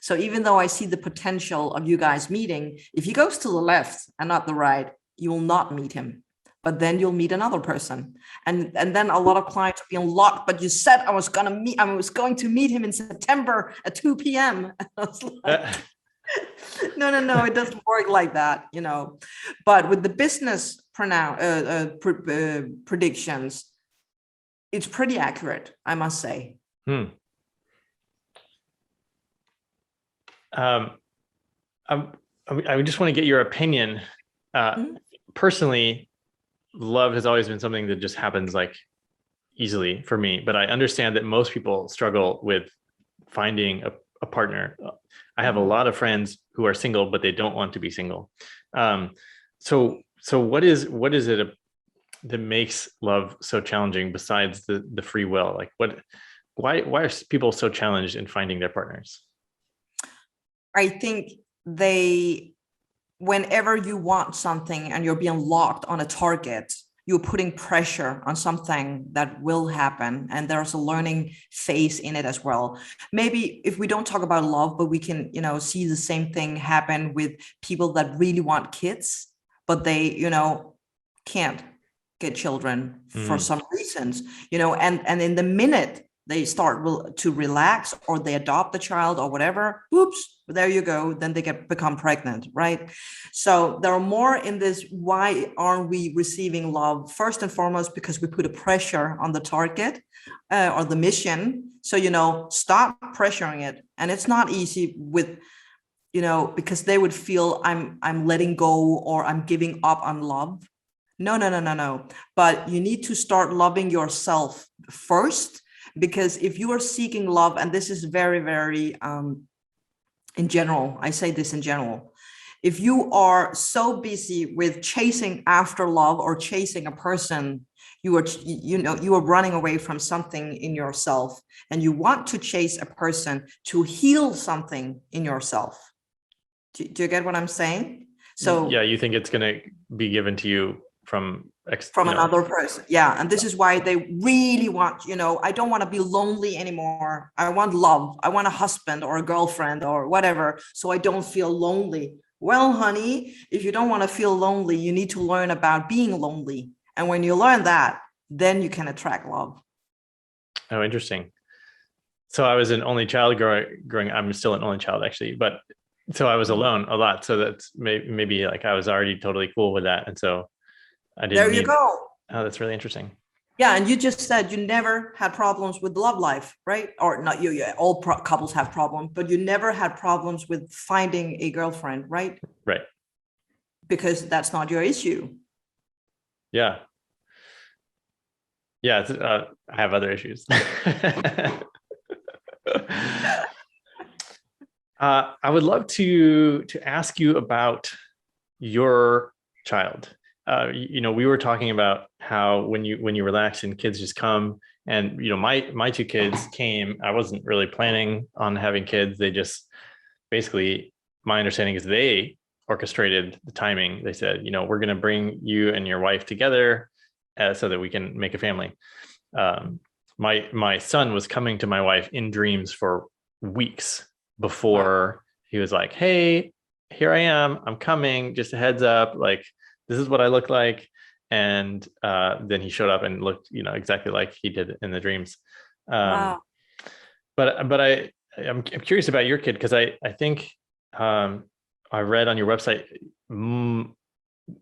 So even though I see the potential of you guys meeting, if he goes to the left and not the right, you will not meet him. But then you'll meet another person. And then a lot of clients are being locked, but you said I was going to meet him in September at 2 p.m. I was like, no, it doesn't work like that, But with the business predictions, it's pretty accurate, I must say. I just want to get your opinion. Personally, love has always been something that just happens like easily for me, but I understand that most people struggle with finding a partner. I have a lot of friends who are single, but they don't want to be single. So what is it that makes love so challenging besides the free will? Like why are people so challenged in finding their partners? I think whenever you want something and you're being locked on a target, you're putting pressure on something that will happen. And there's a learning phase in it as well. Maybe if we don't talk about love, but we can, see the same thing happen with people that really want kids, but they, can't get children for some reasons, and in the minute they start to relax or they adopt the child or whatever, oops, there you go, then they become pregnant, right? So there are more in this. Why aren't we receiving love? First and foremost, because we put a pressure on the target or the mission. So, stop pressuring it. And it's not easy with, because they would feel I'm letting go or I'm giving up on love. No, no, no, no, no. But you need to start loving yourself first, because if you are seeking love, and this is very, very in general, I say this in general, if you are so busy with chasing after love or chasing a person, you are running away from something in yourself, and you want to chase a person to heal something in yourself. Do you get what I'm saying? Yeah, So you think it's gonna be given to you from from another person. Yeah. And this is why they really want, I don't want to be lonely anymore. I want love. I want a husband or a girlfriend or whatever, so I don't feel lonely. Well, honey, if you don't want to feel lonely, you need to learn about being lonely. And when you learn that, then you can attract love. Oh, interesting. So I was an only child growing. I'm still an only child actually, but so I was alone a lot. So that's maybe like I was already totally cool with that, and so I didn't There you need. go. Oh, that's really interesting. Yeah, and you just said you never had problems with love life, right? Or not you, yeah, all couples have problems, but you never had problems with finding a girlfriend, right? Right. Because that's not your issue. Yeah. Yeah. I have other issues. I would love to ask you about your child. We were talking about how when you relax and kids just come, and my two kids came. I wasn't really planning on having kids. They just basically, my understanding is they orchestrated the timing. They said, we're going to bring you and your wife together so that we can make a family. Um, my son was coming to my wife in dreams for weeks Wow. before he was like, "Hey, here I am. I'm coming. Just a heads up. Like, this is what I look like." And then he showed up and looked, exactly like he did in the dreams. Um, Wow. but I'm curious about your kid, because I think um, I read on your website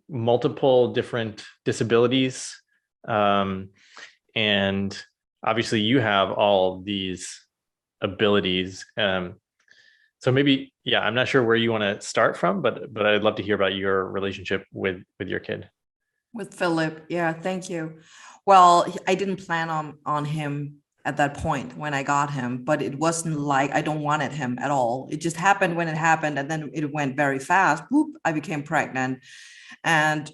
multiple different disabilities. Um, and obviously you have all these abilities. So maybe, yeah, I'm not sure where you want to start from, but I'd love to hear about your relationship with your kid. With Philip. Yeah, thank you. Well, I didn't plan on him at that point when I got him, but it wasn't like I don't wanted him at all. It just happened when it happened, and then it went very fast. Boop, I became pregnant. And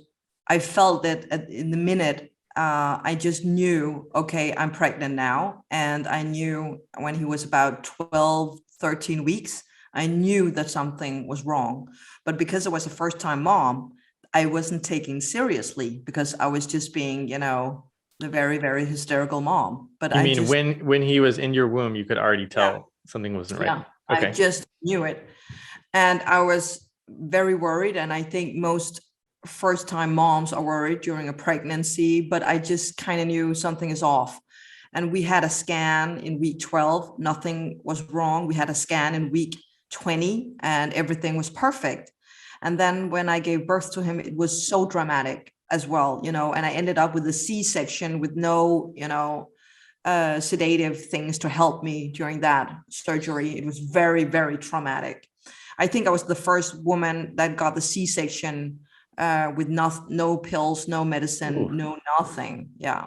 I felt that in the minute, I just knew, okay, I'm pregnant now. And I knew when he was about 12, 13 weeks, I knew that something was wrong. But because I was a first time mom, I wasn't taking seriously because I was just being, the very, very hysterical mom. But You I mean just, when he was in your womb, you could already yeah, tell something wasn't right? yeah, I Okay. just knew it. And I was very worried. And I think most first time moms are worried during a pregnancy, but I just kind of knew something is off. And we had a scan in week 12, nothing was wrong. We had a scan in week 20, and everything was perfect. And then when I gave birth to him, it was so dramatic as well, and I ended up with a C-section with no, sedative things to help me during that surgery. It was very, very traumatic. I think I was the first woman that got the C-section with no pills, no Ooh. medicine, no nothing. Yeah.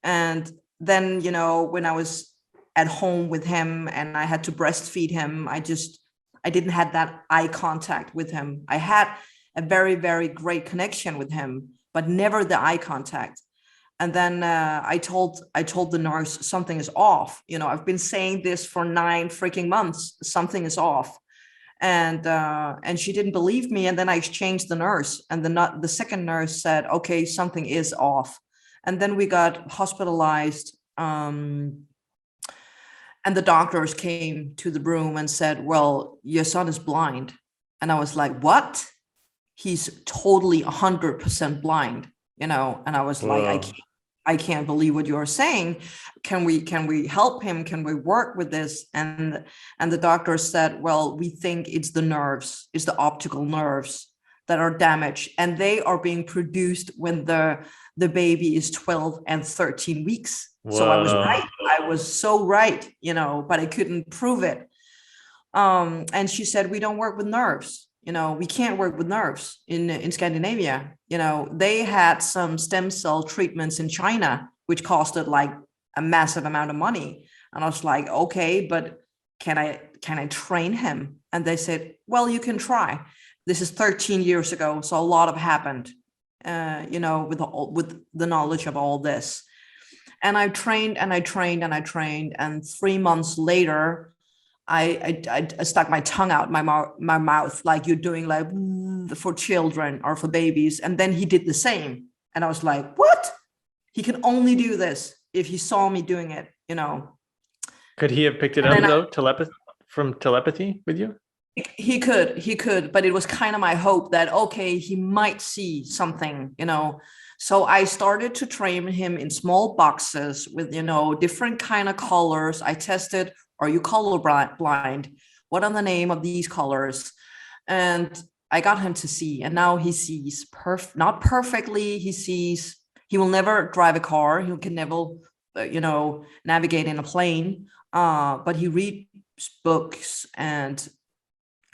And then, when I was at home with him and I had to breastfeed him, I didn't have that eye contact with him. I had a very, very great connection with him, but never the eye contact. And then I told the nurse something is off. I've been saying this for 9 freaking months. Something is off, and she didn't believe me. And then I exchanged the nurse, and the second nurse said, "Okay, something is off." And then we got hospitalized. And the doctors came to the room and said, "Well, your son is blind." And I was like, "What?" He's totally 100% blind, and I was like, Whoa. I can't believe what you're saying. Can we help him? Can we work with this? And the doctor said, "Well, we think it's the nerves, it's the optical nerves that are damaged, and they are being produced when the baby is 12 and 13 weeks." So I was Whoa. right. I was so right, but I couldn't prove it. And she said, "We don't work with nerves. we can't work with nerves in Scandinavia. They had some stem cell treatments in China, which costed like a massive amount of money. And I was like, okay, but can I train him? And they said, well, you can try. This is 13 years ago, so a lot have happened, with the knowledge of all this. And I trained and I trained and I trained, and 3 months later, I stuck my tongue out my mouth like you're doing, like for children or for babies, and then he did the same, and I was like, what? He can only do this if he saw me doing it. Could he have picked it And up then though, from telepathy with you? he could, but it was kind of my hope that, okay, he might see something. So I started to train him in small boxes with, different kind of colors. I tested, are you color blind? What are the name of these colors? And I got him to see, and now he sees not perfectly. He sees, he will never drive a car. He can never, navigate in a plane. But he reads books and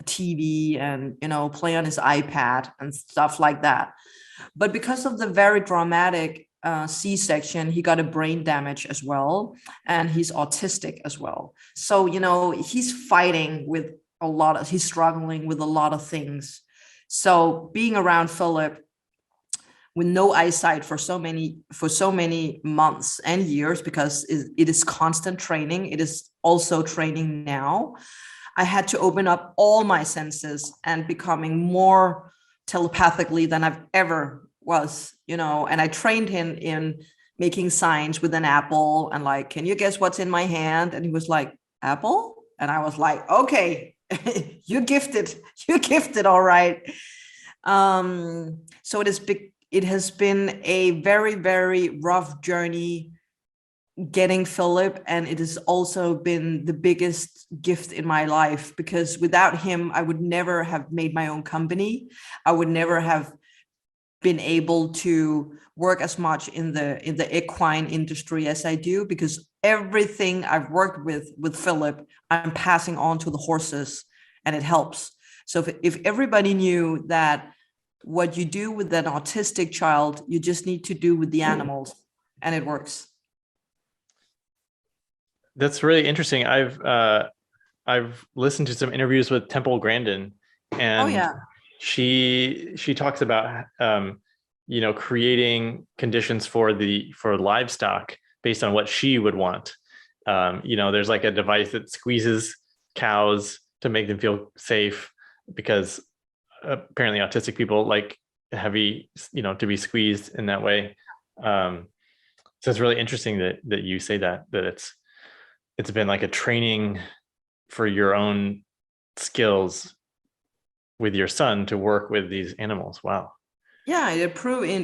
TV, and play on his iPad and stuff like that. But because of the very dramatic C-section, he got a brain damage as well, and he's autistic as well. So he's fighting with he's struggling with a lot of things. So being around Philip with no eyesight for so many months and years, because it is constant training. It is also training now. I had to open up all my senses and becoming more telepathically than I've ever was, and I trained him in making signs with an apple and like, can you guess what's in my hand? And he was like, apple? And I was like, okay, you're gifted. You're gifted. All right. So it has been a very, very rough journey getting Philip, and it has also been the biggest gift in my life, because without him I would never have made my own company. I would never have been able to work as much in the equine industry as I do, because everything I've worked with Philip, I'm passing on to the horses, and it helps. So if everybody knew that what you do with an autistic child, you just need to do with the animals, and it works. That's really interesting. I've listened to some interviews with Temple Grandin, and yeah. she talks about creating conditions for livestock based on what she would want. There's like a device that squeezes cows to make them feel safe, because apparently autistic people like heavy, to be squeezed in that way. So it's really interesting that you say that it's been like a training for your own skills with your son to work with these animals. Wow. Yeah, it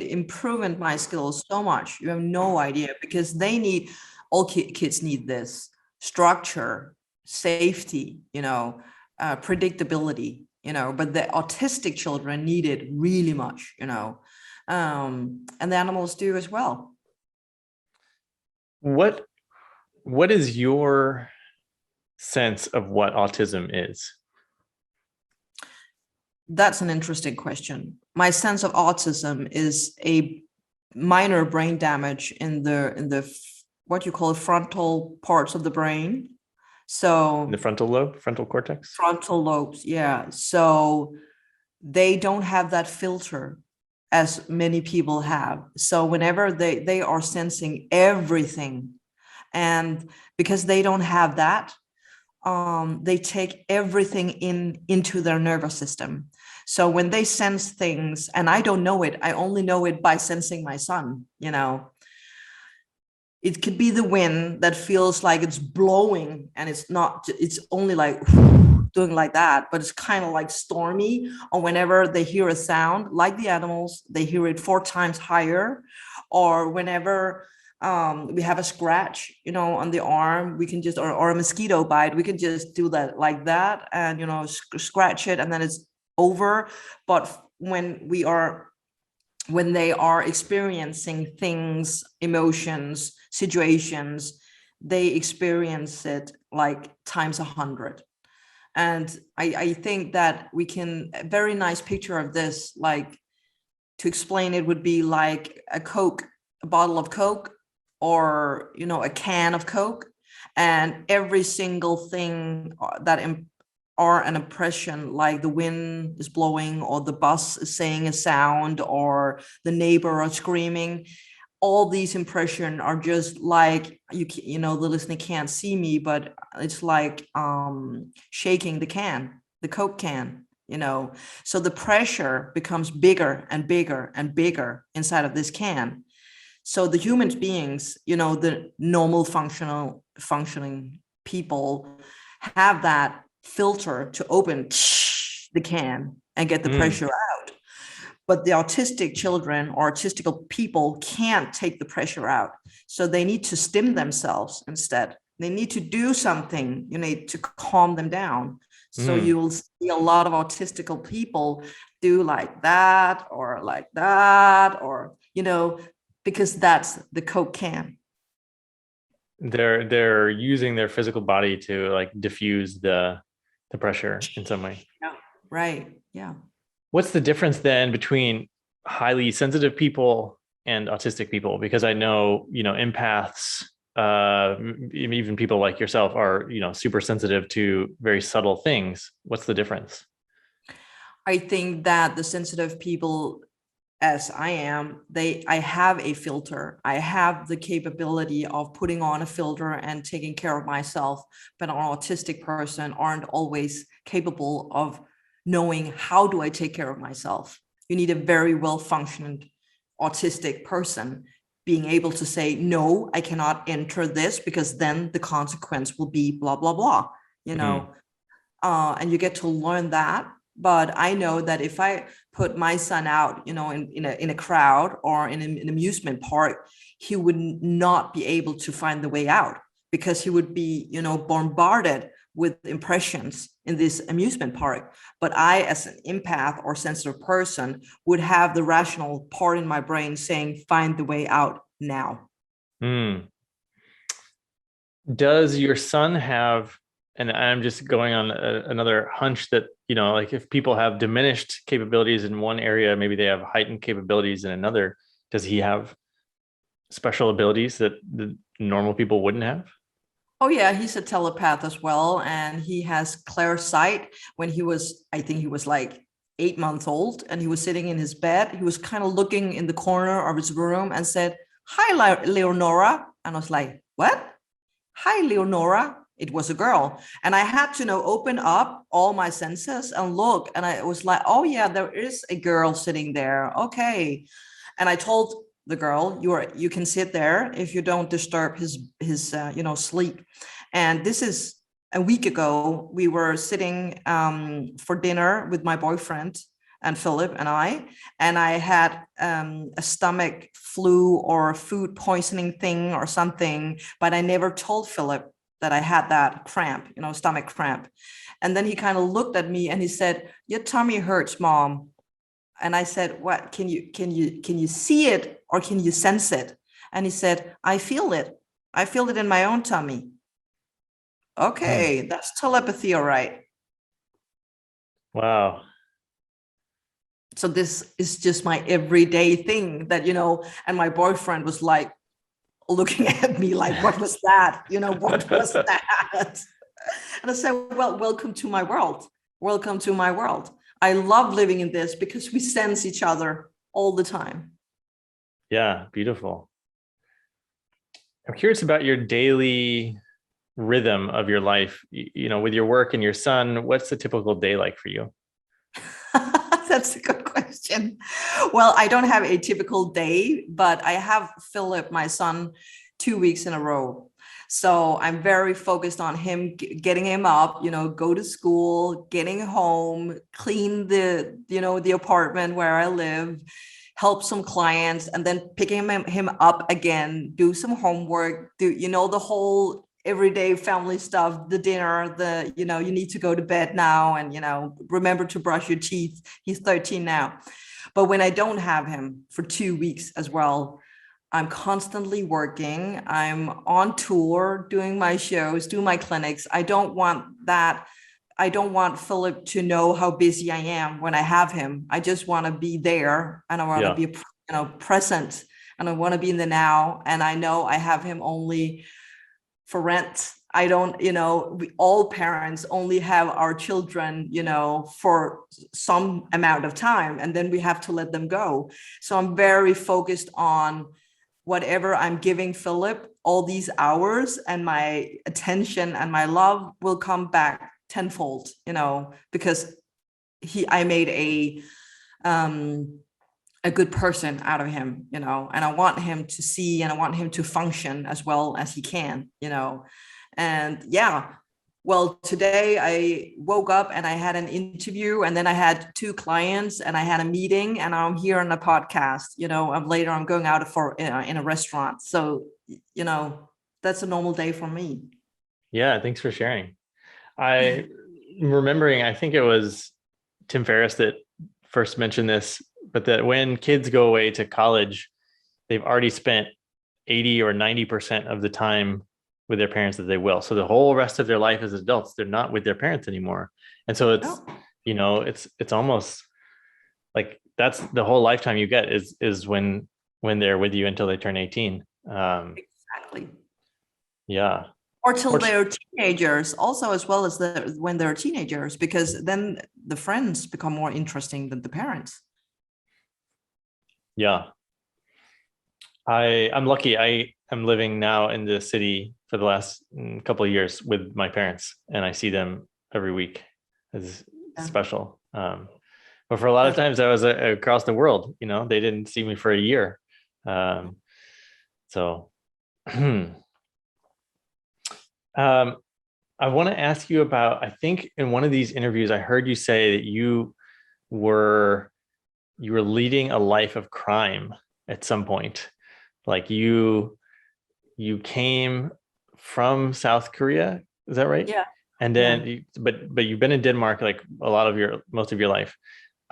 improved my skills so much. You have no idea, because all kids need this structure, safety, predictability, but the autistic children need it really much, and the animals do as well. What is your sense of what autism is? That's an interesting question. My sense of autism is a minor brain damage in the what you call frontal parts of the brain. So The frontal lobe, frontal cortex? Frontal lobes, yeah. So they don't have that filter as many people have. So whenever they are sensing everything, and because they don't have that, they take everything into their nervous system. So when they sense things, and I don't know it, I only know it by sensing my son, it could be the wind that feels like it's blowing, and it's only like doing like that, but it's kind of like stormy. Or whenever they hear a sound, like the animals, they hear it 4 times higher. Or whenever we have a scratch, on the arm, we can just, or a mosquito bite, we can just do that like that, and scratch it, and then it's over. But when they are experiencing things, emotions, situations, they experience it like times 100. And I think that we can, a very nice picture of this, like to explain it would be like a Coke, a bottle of Coke, or, you know, a can of Coke. And every single thing that are an impression, like the wind is blowing, or the bus is saying a sound, or the neighbor are screaming, all these impressions are just like, you know, the listener can't see me, but it's like shaking the can, the Coke can, you know. So the pressure becomes bigger and bigger and bigger inside of this can. So the human beings, you know, the normal functioning people have that filter to open the can and get the pressure out. But the autistic children or autistical people can't take the pressure out. So they need to stim themselves instead. They need to do something, you know, to calm them down. So you will see a lot of autistical people do like that, or, you know, because that's the Coke can. They're using their physical body to like diffuse the pressure in some way. Yeah. Right. Yeah. What's the difference then between highly sensitive people and autistic people? Because I know, you know, empaths, even people like yourself are, you know, super sensitive to very subtle things. What's the difference? I think that the sensitive people, as I am, I have a filter. I have the capability of putting on a filter and taking care of myself, but an autistic person aren't always capable of knowing how do I take care of myself. You need a very well functioning autistic person being able to say, no, I cannot enter this because then the consequence will be blah, blah, blah, you know. And you get to learn that. But I know that if I put my son out, you know, in a crowd or in an amusement park, he would not be able to find the way out because he would be, you know, bombarded with impressions in this amusement park. But I, as an empath or sensitive person, would have the rational part in my brain saying, find the way out now. Mm. Does your son have, and I'm just going on another hunch that, you know, like if people have diminished capabilities in one area, maybe they have heightened capabilities in another. Does he have special abilities that the normal people wouldn't have? Oh yeah, he's a telepath as well, and he has clear sight. When he was, I think he was like 8 months old, and he was sitting in his bed. He was kind of looking in the corner of his room and said, "Hi, Leonora," and I was like, "What? Hi, Leonora." It was a girl, and I had to know open up all my senses and look, and I was like, "Oh yeah, there is a girl sitting there." Okay, and I told the girl, you can sit there if you don't disturb his you know, sleep. And this is a week ago. We were sitting for dinner with my boyfriend and Philip and I had a stomach flu or food poisoning thing or something, but I never told Philip that I had that cramp, you know, stomach cramp. And then he kind of looked at me and he said, "Your tummy hurts, Mom." And I said, "What, can you see it or can you sense it?" And he said, "I feel it. I feel it in my own tummy." Okay, that's telepathy, all right. Wow. So this is just my everyday thing that, you know, and my boyfriend was like looking at me like, what was that? You know, what was that? And I said, well, welcome to my world. Welcome to my world. I love living in this because we sense each other all the time. Yeah, beautiful. I'm curious about your daily rhythm of your life, you know, with your work and your son. What's the typical day like for you? That's a good question. Well, I don't have a typical day, but I have Philip, my son, 2 weeks in a row. So I'm very focused on him, getting him up, you know, go to school, getting home, clean the, you know, the apartment where I live, help some clients, and then picking him up again, do some homework, do, you know, the whole everyday family stuff, the dinner, the, you know, you need to go to bed now, and, you know, remember to brush your teeth. He's 13 now. But when I don't have him for 2 weeks as well, I'm constantly working. I'm on tour, doing my shows, doing my clinics. I don't want that I don't want Philip to know how busy I am when I have him. I just want to be there, and I want to Yeah. be, present, and I want to be in the now. And I know I have him only for rent. I don't, we all parents only have our children, for some amount of time, and then we have to let them go. So I'm very focused on whatever I'm giving Philip all these hours, and my attention and my love will come back tenfold, because I made a good person out of him, and I want him to see, and I want him to function as well as he can, and yeah. Well, today I woke up and I had an interview, and then I had 2 clients, and I had a meeting, and I'm here on a podcast, later I'm going out for in a restaurant. So, that's a normal day for me. Yeah. Thanks for sharing. I remembering, I think it was Tim Ferriss that first mentioned this, but that when kids go away to college, they've already spent 80 or 90% of the time with their parents that they will. So the whole rest of their life as adults, they're not with their parents anymore. And so it's, it's almost like that's the whole lifetime you get is when they're with you until they turn 18. Exactly. Yeah. Or till they're teenagers also, as well as when they're teenagers, because then the friends become more interesting than the parents. Yeah. I'm lucky. I am living now in the city for the last couple of years with my parents, and I see them every week. It's special. But for a lot of times I was across the world, they didn't see me for a year. So I want to ask you about, I think in one of these interviews, I heard you say that you were leading a life of crime at some point. Like you came from South Korea, is that right? Yeah. And then, but you've been in Denmark like most of your life.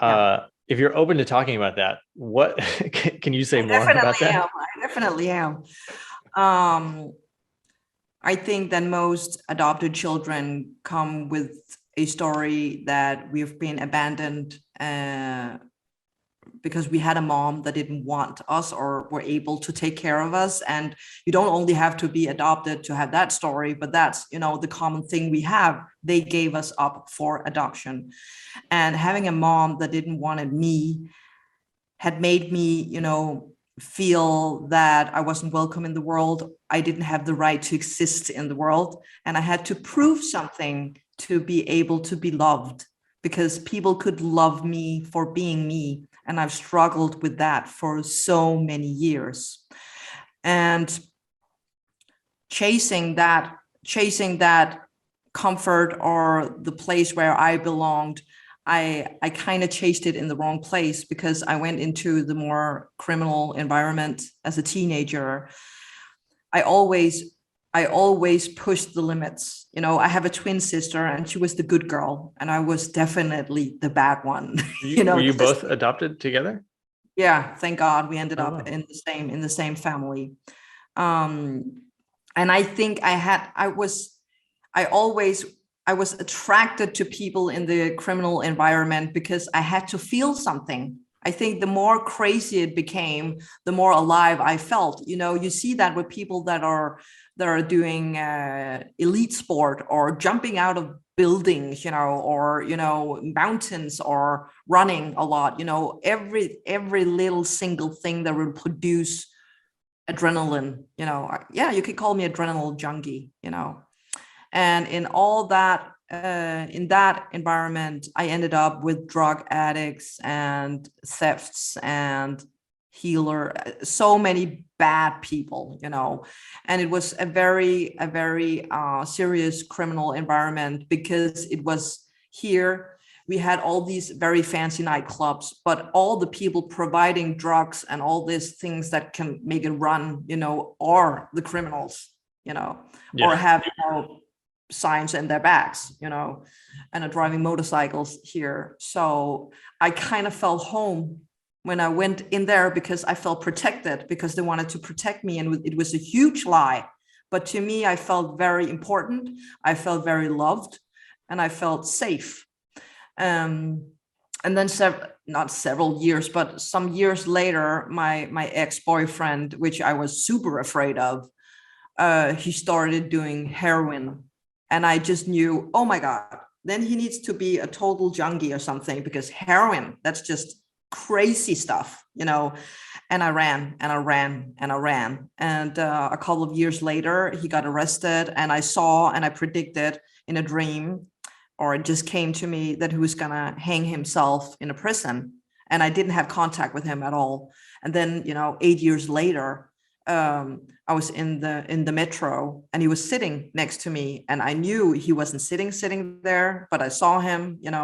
Yeah. If you're open to talking about that, what can you say more about that? I definitely am. I think that most adopted children come with a story that we've been abandoned because we had a mom that didn't want us or were able to take care of us. And you don't only have to be adopted to have that story, but that's, the common thing we have. They gave us up for adoption. And having a mom that didn't want me had made me, feel that I wasn't welcome in the world. I didn't have the right to exist in the world. And I had to prove something to be able to be loved, because people could love me for being me. And I've struggled with that for so many years. And chasing that comfort or the place where I belonged, I kind of chased it in the wrong place, because I went into the more criminal environment as a teenager. I always pushed the limits. I have a twin sister, and she was the good girl, and I was definitely the bad one. Were you both adopted together? Yeah, thank God we ended up in the same family. And I think I was attracted to people in the criminal environment because I had to feel something. I think the more crazy it became, the more alive I felt. You see that with people that are doing elite sport or jumping out of buildings, or mountains, or running a lot. Every little single thing that will produce adrenaline. Yeah, you could call me adrenaline junkie. And in all that, in that environment, I ended up with drug addicts and thefts and so many bad people, and it was a very serious criminal environment, because it was here. We had all these very fancy nightclubs, but all the people providing drugs and all these things that can make it run, are the criminals, or have, signs in their bags, and are driving motorcycles here. So I kind of felt home when I went in there, because I felt protected, because they wanted to protect me. And it was a huge lie. But to me, I felt very important. I felt very loved. and I felt safe. And then not several years, but some years later, my ex-boyfriend, which I was super afraid of, he started doing heroin, and I just knew, oh my God, then he needs to be a total junkie or something, because heroin, that's just crazy stuff, you know. And I ran and I ran and I ran. And a couple of years later, he got arrested, and I saw and I predicted in a dream, or it just came to me, that he was going to hang himself in a prison. And I didn't have contact with him at all. And then, 8 years later, I was in the metro, and he was sitting next to me, and I knew he wasn't sitting there, but I saw him, and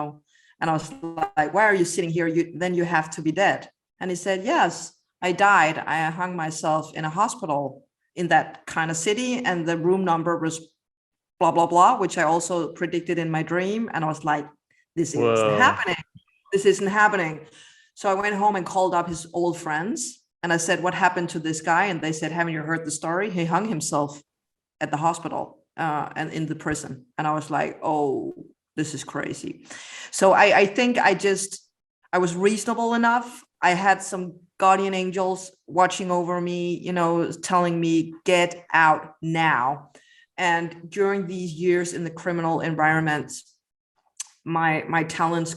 I was like, why are you sitting here? Then you have to be dead. And he said, yes, I died. I hung myself in a hospital in that kind of city, and the room number was blah, blah, blah, which I also predicted in my dream. And I was like, this isn't happening. This isn't happening. So I went home and called up his old friends, and I said, what happened to this guy? And they said, haven't you heard the story? He hung himself at the hospital and in the prison. And I was like, oh, this is crazy. So I think I was reasonable enough. I had some guardian angels watching over me, telling me, get out now. And during these years in the criminal environment, my talents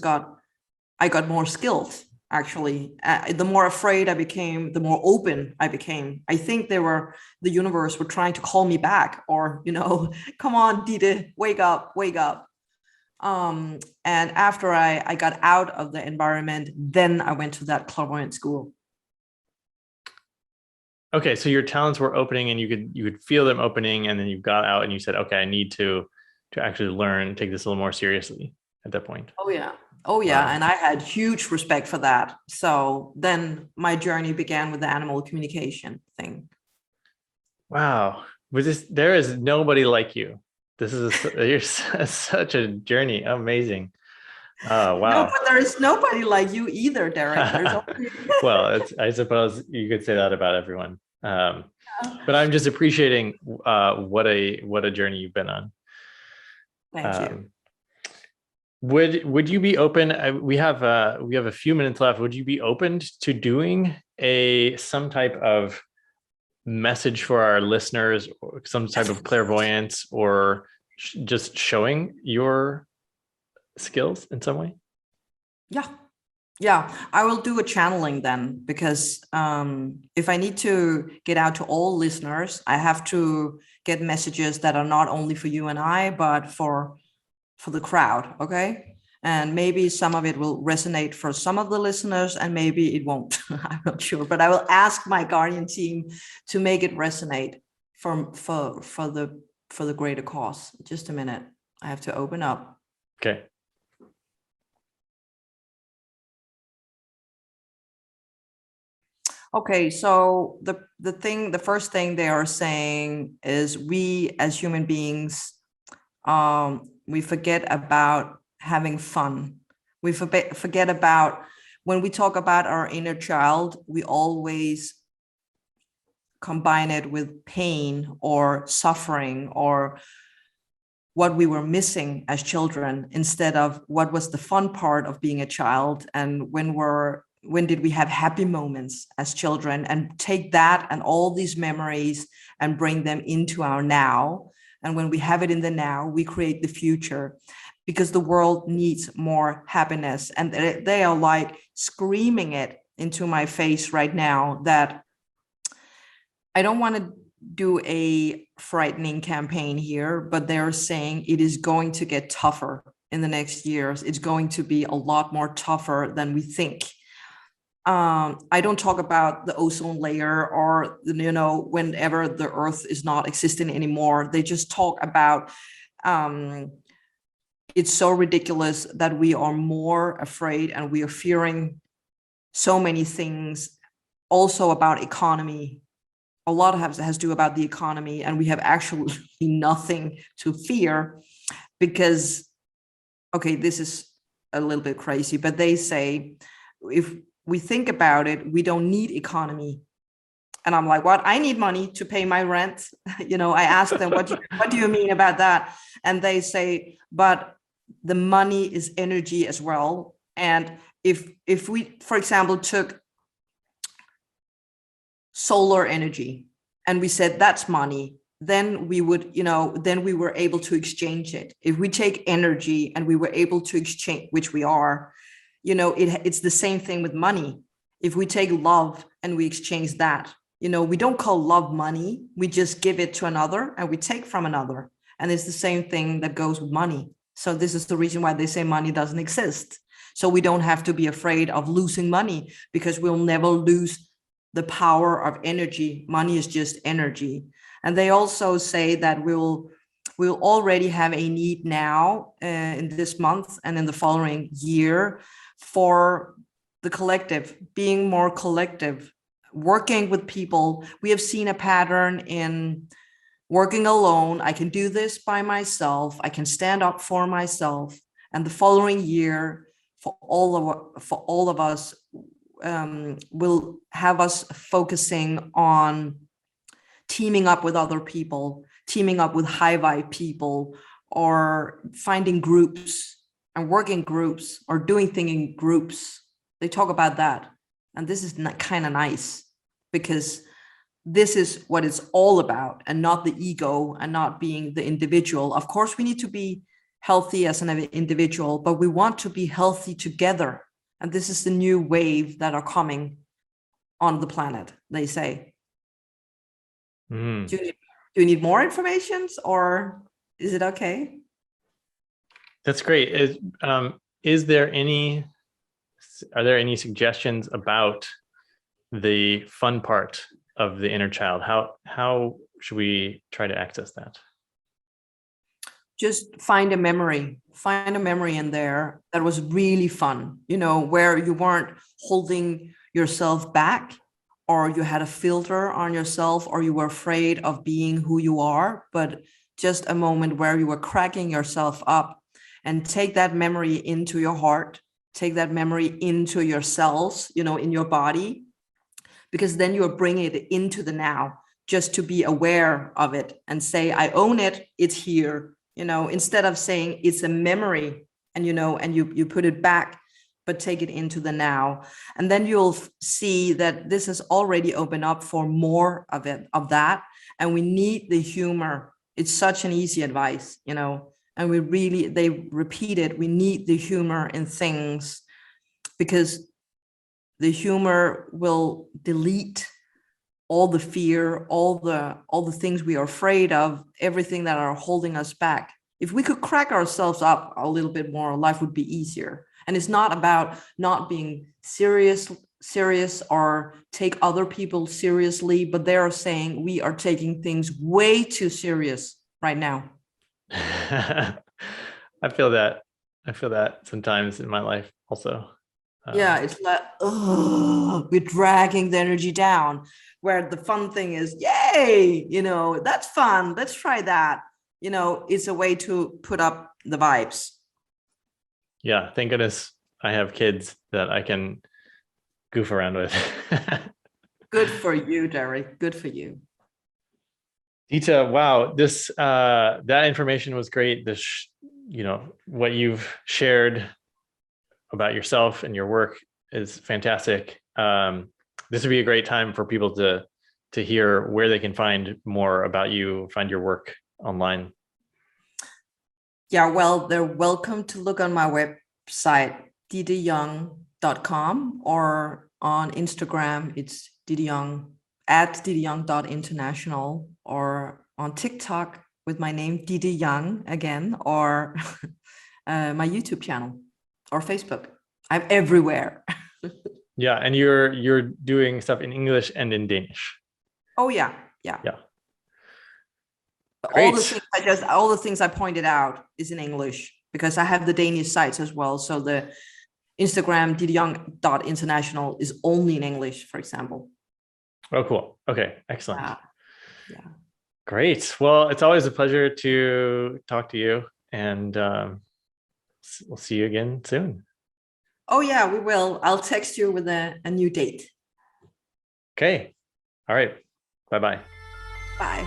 I got more skilled. Actually, the more afraid I became, the more open I became. I think the universe were trying to call me back, or, come on, Ditte, wake up, wake up. And after I got out of the environment, then I went to that clairvoyant school. Okay, so your talents were opening, and you could feel them opening, and then you got out and you said, okay, I need to actually learn, take this a little more seriously at that point. Oh yeah. Wow. And I had huge respect for that. So then my journey began with the animal communication thing. Wow. There is nobody like you. You're such a journey. Amazing. Oh, wow. No, but there is nobody like you either, Derek. Well, I suppose you could say that about everyone. But I'm just appreciating what a journey you've been on. Thank you. Would you be open? We have a few minutes left. Would you be open to doing some type of message for our listeners, or some type of clairvoyance, or just showing your skills in some way? Yeah, I will do a channeling then, because if I need to get out to all listeners, I have to get messages that are not only for you and I, but for the crowd. Okay. And maybe some of it will resonate for some of the listeners, and maybe it won't. I'm not sure, but I will ask my guardian team to make it resonate for the greater cause. Just a minute. I have to open up. Okay. Okay, so the first thing they are saying is, we as human beings, we forget about having fun. We forget about, when we talk about our inner child, we always combine it with pain or suffering, or what we were missing as children, instead of what was the fun part of being a child, and when did we have happy moments as children, and take that and all these memories and bring them into our now. And when we have it in the now, we create the future, because the world needs more happiness. And they are like screaming it into my face right now, that I don't want to do a frightening campaign here, but they're saying it is going to get tougher in the next years. It's going to be a lot more tougher than we think. I don't talk about the ozone layer, or, whenever the earth is not existing anymore. They just talk about, it's so ridiculous that we are more afraid, and we are fearing so many things. Also about economy. A lot has to do about the economy, and we have actually nothing to fear, because, okay, this is a little bit crazy, but they say, if we think about it, we don't need economy. And I'm like, what? I need money to pay my rent. I ask them, what do you mean about that? And they say, but the money is energy as well. And if we, for example, took solar energy and we said that's money, then we would, then we were able to exchange it. If we take energy and we were able to exchange, which we are, it's the same thing with money. If we take love and we exchange that, we don't call love money. We just give it to another and we take from another. And it's the same thing that goes with money. So this is the reason why they say money doesn't exist. So we don't have to be afraid of losing money, because we'll never lose the power of energy. Money is just energy. And they also say that we'll already have a need now in this month and in the following year for the collective, being more collective, working with people. We have seen a pattern in working alone. I can do this by myself. I can stand up for myself. And the following year, for all of us, will have us focusing on teaming up with other people, teaming up with high vibe people, or finding groups and working groups or doing things in groups. They talk about that. And this is kind of nice, because this is what it's all about, and not the ego and not being the individual. Of course, we need to be healthy as an individual, but we want to be healthy together. And this is the new wave that are coming on the planet, they say. Do you need more information, or is it okay? That's great. Are there any suggestions about the fun part of the inner child? How should we try to access that? Just find a memory in there that was really fun, where you weren't holding yourself back, or you had a filter on yourself, or you were afraid of being who you are, but just a moment where you were cracking yourself up. And take that memory into your heart, take that memory into your cells, in your body, because then you're bringing it into the now, just to be aware of it and say, I own it, it's here, instead of saying it's a memory and, and you put it back, but take it into the now. And then you'll see that this has already opened up for more of that. And we need the humor. It's such an easy advice, and they repeat it. We need the humor in things, because the humor will delete all the fear, all the things we are afraid of, everything that are holding us back. If we could crack ourselves up a little bit more, life would be easier. And it's not about not being serious or take other people seriously, but they are saying we are taking things way too serious right now. I feel that sometimes in my life also. Yeah, it's like, we're dragging the energy down, where the fun thing is, yay, that's fun, let's try that. It's a way to put up the vibes. Yeah, thank goodness I have kids that I can goof around with. Good for you, Derek. Good for you. Ditte, wow, that information was great. What you've shared about yourself and your work is fantastic. This would be a great time for people to hear where they can find more about you, find your work online. Yeah, well, they're welcome to look on my website, ditteyoung.com, or on Instagram, it's Ditte Young, @ditteyoung.international, or on TikTok with my name, Ditte Young again, or my YouTube channel, or Facebook. I'm everywhere. Yeah, and you're doing stuff in English and in Danish. Oh yeah. Great. All the things I pointed out is in English, because I have the Danish sites as well. So the Instagram ditteyoung.international is only in English, for example. Oh, cool. Okay, excellent. Yeah. Great. Well, it's always a pleasure to talk to you, and we'll see you again soon. Oh yeah, we will. I'll text you with a new date. Okay. All right. Bye-bye. Bye.